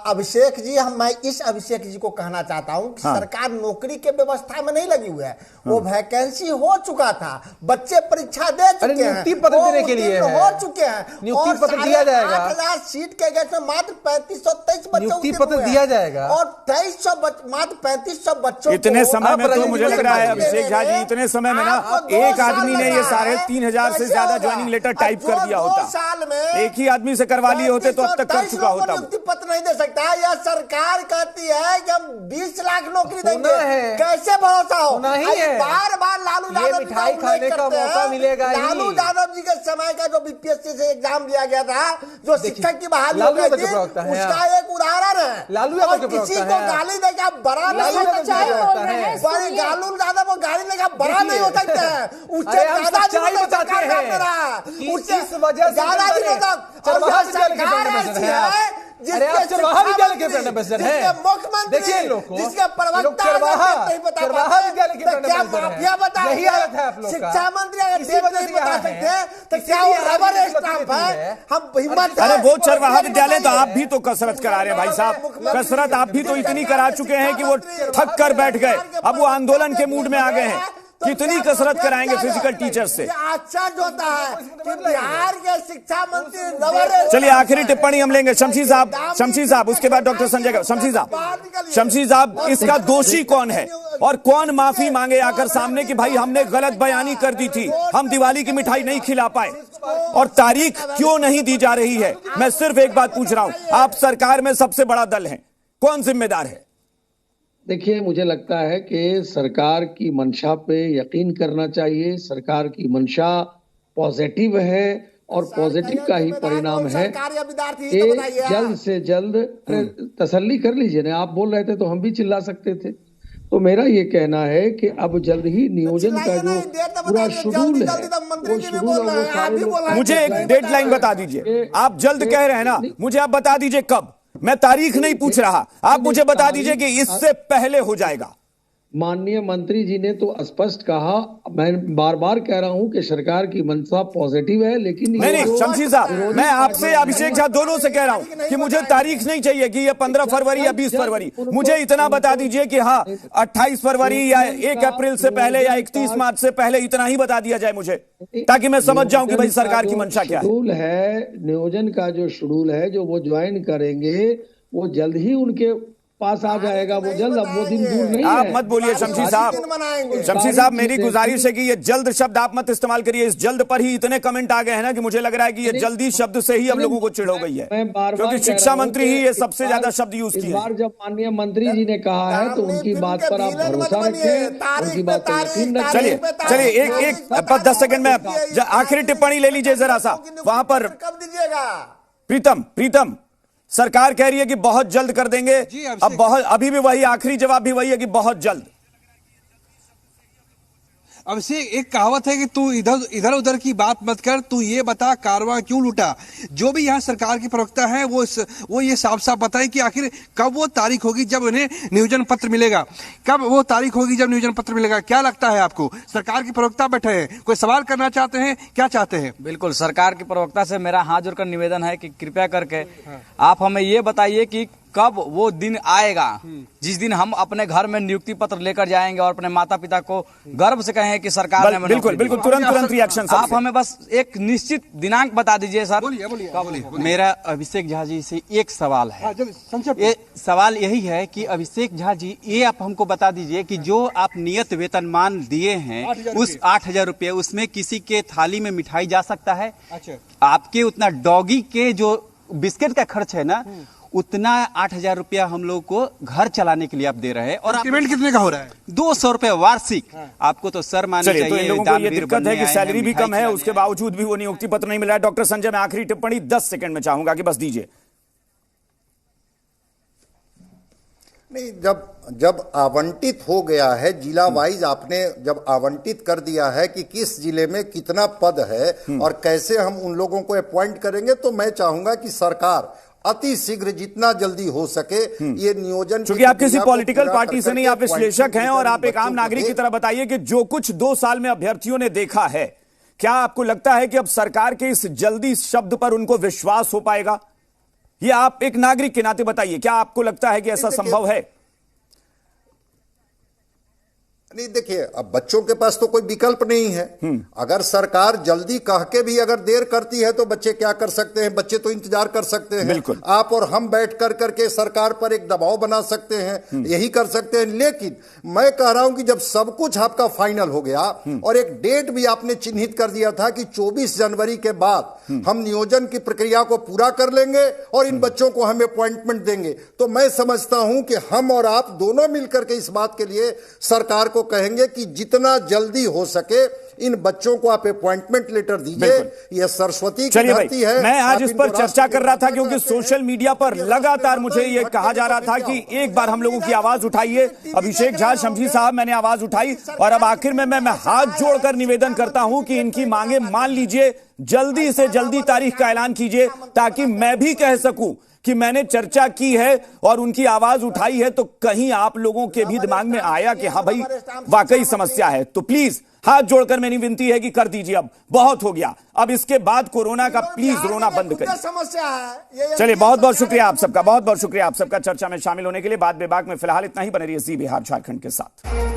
अभिषेक जी, मैं इस अभिषेक जी को कहना चाहता हूं कि सरकार नौकरी के व्यवस्था में नहीं लगी हुई है, वो वैकेंसी हो चुका था, बच्चे परीक्षा दे चुके हैं, नियुक्ति पत्र देने के लिए हो चुके हैं, नियुक्ति पत्र दिया जाएगा। 8,00,000 सीट के गए मात्र 3523 बच्चों नियुक्ति पत्र दिया जाएगा और 2300 मात्र 3500 बच्चों। इतने समय में तो मुझे लग रहा है अभिषेक झा जी, इतने समय में ना एक आदमी ने ये 3,500 से ज्यादा ज्वाइनिंग लेटर टाइप कर दिया होता, साल में एक ही आदमी से करवा लिए होते तो अब तक कर चुका होता। नियुक्ति पत्र नहीं दे सकता। यह सरकार कहती है कि हम 20 लाख नौकरी देंगे, कैसे भरोसा हो? बार बार लालू यादव मिठाई खाने का मौका मिलेगा। लालू यादव जी के समय का जो बीपीएससी से एग्जाम दिया गया था, जो शिक्षक की बहाली हो गई थी, उसका एक उदाहरण है। लालू यादव किसी को गाली देगा बड़ा नहीं हो सकता है, लालू यादव को गाली देगा बड़ा नहीं हो सकता है, उससे ज्यादा दिनों तक मुख्यमंत्री जिसके प्रवक्ता शिक्षा मंत्री अगर नहीं बता सकते तो क्या वो रबर स्टाम्प है? हम हिम्मत। अरे वो चरवाहा विद्यालय तो आप भी तो कसरत करा रहे हैं भाई साहब, कसरत आप भी तो इतनी करा चुके हैं कि वो थक कर बैठ गए, अब वो आंदोलन के मूड में आ गए हैं। कितनी कसरत कराएंगे फिजिकल टीचर से? आश्चर्य होता है कि बिहार के शिक्षा मंत्री। चलिए आखिरी टिप्पणी हम लेंगे शमशी साहब, उसके बाद डॉक्टर संजय का। शमशी साहब, इसका दोषी कौन है और कौन माफी मांगे आकर सामने कि भाई हमने गलत बयानी कर दी थी, हम दिवाली की मिठाई नहीं खिला पाए? और तारीख क्यों नहीं दी जा रही है? मैं सिर्फ एक बात पूछ रहा हूं, आप सरकार में सबसे बड़ा दल हैं, कौन जिम्मेदार है? देखिए, मुझे लगता है कि सरकार की मंशा पे यकीन करना चाहिए। सरकार की मंशा पॉजिटिव है और पॉजिटिव का ही परिणाम है कि जल्द से जल्द तसल्ली कर लीजिए ना। आप बोल रहे थे तो हम भी चिल्ला सकते थे। तो मेरा ये कहना है कि अब जल्द ही नियोजन का जो पूरा शेड्यूल है, वो शेड्यूल और वो सारे लोग, मुझे एक डेडलाइन बता दीजिए। आप जल्द कह रहे हैं ना, मुझे आप बता दीजिए कब। मैं तारीख नहीं पूछ रहा, आप मुझे बता दीजिए कि इससे पहले हो जाएगा। माननीय मंत्री जी ने तो स्पष्ट कहा, मैं बार बार कह रहा हूं कि सरकार की मंशा पॉजिटिव है, लेकिन नहीं शमशी साहब, मैं आपसे अभिषेक झा दोनों से कह रहा हूं कि मुझे तारीख नहीं चाहिए कि ये 15 फरवरी या 20 फरवरी, मुझे इतना बता दीजिए कि हाँ 28 फरवरी या 1 अप्रैल से पहले या 31 मार्च से पहले, इतना ही बता दिया जाए मुझे, ताकि मैं समझ जाऊं कि भाई सरकार की मंशा क्या है। नियोजन का जो शेड्यूल है, जो वो ज्वाइन करेंगे, वो जल्द ही उनके पास आ जाएगा। वो जल्द, अब वो दिन दूर नहीं है। आप मत बोलिए शमशी साहब, शमशी साहब मेरी गुजारिश है कि ये जल्द शब्द आप मत इस्तेमाल करिए। इस जल्द पर ही इतने कमेंट आ गए हैं ना कि मुझे लग रहा है कि ये जल्दी शब्द से ही हम लोगों को चिढ़ हो गई है, क्योंकि शिक्षा मंत्री ही ये सबसे ज्यादा शब्द यूज किए। इस बार जब माननीय मंत्री जी ने कहा है तो उनकी बात पर आप भरोसा रखें, उनकी बात पर यकीन रखें। चलिए एक 10 सेकंड में आखिरी टिप्पणी ले लीजिए जरा सा वहां पर। प्रीतम, सरकार कह रही है कि बहुत जल्द कर देंगे। अब अभी भी वही आखिरी जवाब भी वही है कि बहुत जल्द। अब से एक कहावत है कि तू इधर उधर की बात मत कर, तू ये बता कारवां क्यों लूटा। जो भी यहाँ सरकार के प्रवक्ता है वो ये साफ साफ बताएं कि आखिर कब वो तारीख होगी जब उन्हें नियोजन पत्र मिलेगा, कब वो तारीख होगी जब नियोजन पत्र मिलेगा। क्या लगता है आपको? सरकार के प्रवक्ता बैठे हैं, कोई सवाल करना चाहते हैं, क्या चाहते हैं? बिल्कुल, सरकार के प्रवक्ता से मेरा हाथ जोड़कर निवेदन है कि कृपया करके आप हमें ये बताइए कि कब वो दिन आएगा जिस दिन हम अपने घर में नियुक्ति पत्र लेकर जाएंगे और अपने माता पिता को गर्व से कहें कि सरकार ने बिल्कुल तुरंत रिएक्शन। आप हमें बस एक निश्चित दिनांक बता दीजिए सर। बोलिए। मेरा अभिषेक झा जी से एक सवाल है। ये सवाल यही है कि अभिषेक झा जी, ये आप हमको बता दीजिए कि जो आप नियत वेतनमान दिए हैं उस 8,000 रुपये, उसमें किसी के थाली में मिठाई जा सकता है? आपके उतना डॉगी के जो बिस्किट का खर्च है ना, उतना 8,000 रुपया हम लोग को घर चलाने के लिए आप दे रहे हैं। और पेमेंट कितने का हो रहा है? 200 रुपए वार्षिक। आपको तो सर माननी चाहिए। तो इन लोगों को ये दिक्कत है कि सैलरी भी कम है, उसके बावजूद भी वो नियुक्ति पत्र नहीं मिल रहा है। डॉक्टर संजय, मैं आखिरी टिप्पणी 10 सेकंड में चाहूंगा कि बस दीजिए। नहीं, जब आवंटित हो गया है जिला वाइज, आपने जब आवंटित कर दिया है कि किस जिले में कितना पद है और कैसे हम उन लोगों को अपॉइंट करेंगे, तो मैं चाहूंगा कि सरकार अति शीघ्र जितना जल्दी हो सके ये नियोजन, क्योंकि आप किसी पॉलिटिकल पार्टी से नहीं, आप विश्लेषक हैं और आप एक आम नागरिक की तरह बताइए कि जो कुछ 2 साल में अभ्यर्थियों ने देखा है, क्या आपको लगता है कि अब सरकार के इस जल्दी शब्द पर उनको विश्वास हो पाएगा? ये आप एक नागरिक के नाते बताइए, क्या आपको लगता है कि ऐसा संभव है? नहीं, देखिए, अब बच्चों के पास तो कोई विकल्प नहीं है। अगर सरकार जल्दी कह के भी अगर देर करती है तो बच्चे क्या कर सकते हैं? बच्चे तो इंतजार कर सकते हैं। आप और हम बैठ कर करके सरकार पर एक दबाव बना सकते हैं, यही कर सकते हैं। लेकिन मैं कह रहा हूं कि जब सब कुछ आपका फाइनल हो गया और एक डेट भी आपने चिन्हित कर दिया था कि 24 जनवरी के बाद हम नियोजन की प्रक्रिया को पूरा कर लेंगे और इन बच्चों को हम अपॉइंटमेंट देंगे, तो मैं समझता हूं कि हम और आप दोनों मिलकर के इस बात के लिए सरकार को कहेंगे कि जितना जल्दी हो सके इन बच्चों को आप अपॉइंटमेंट लेटर दीजिए। यह सरस्वती की धरती है। मैं आज इस पर चर्चा कर रहा था क्योंकि सोशल मीडिया पर लगातार मुझे यह कहा जा रहा था कि एक बार हम लोगों की आवाज उठाइए। अभिषेक झा, शमशी साहब, मैंने आवाज उठाई और अब आखिर में मैं हाथ जोड़कर निवेदन करता हूं कि इनकी मांगे मान लीजिए, जल्दी से जल्दी तारीख का ऐलान कीजिए, ताकि मैं भी कह सकूं कि मैंने चर्चा की है और उनकी आवाज उठाई है, तो कहीं आप लोगों के भी दिमाग में आया कि हाँ भाई वाकई समस्या है। तो प्लीज हाथ जोड़कर मेरी विनती है कि कर दीजिए, अब बहुत हो गया। अब इसके बाद कोरोना का प्लीज रोना बंद करिए। समस्या है। चलिए, बहुत बहुत शुक्रिया आप सबका, बहुत बहुत शुक्रिया आप सबका चर्चा में शामिल होने के लिए। बात बेबाक में फिलहाल इतना ही। बने रहिए जी बिहार झारखंड के साथ।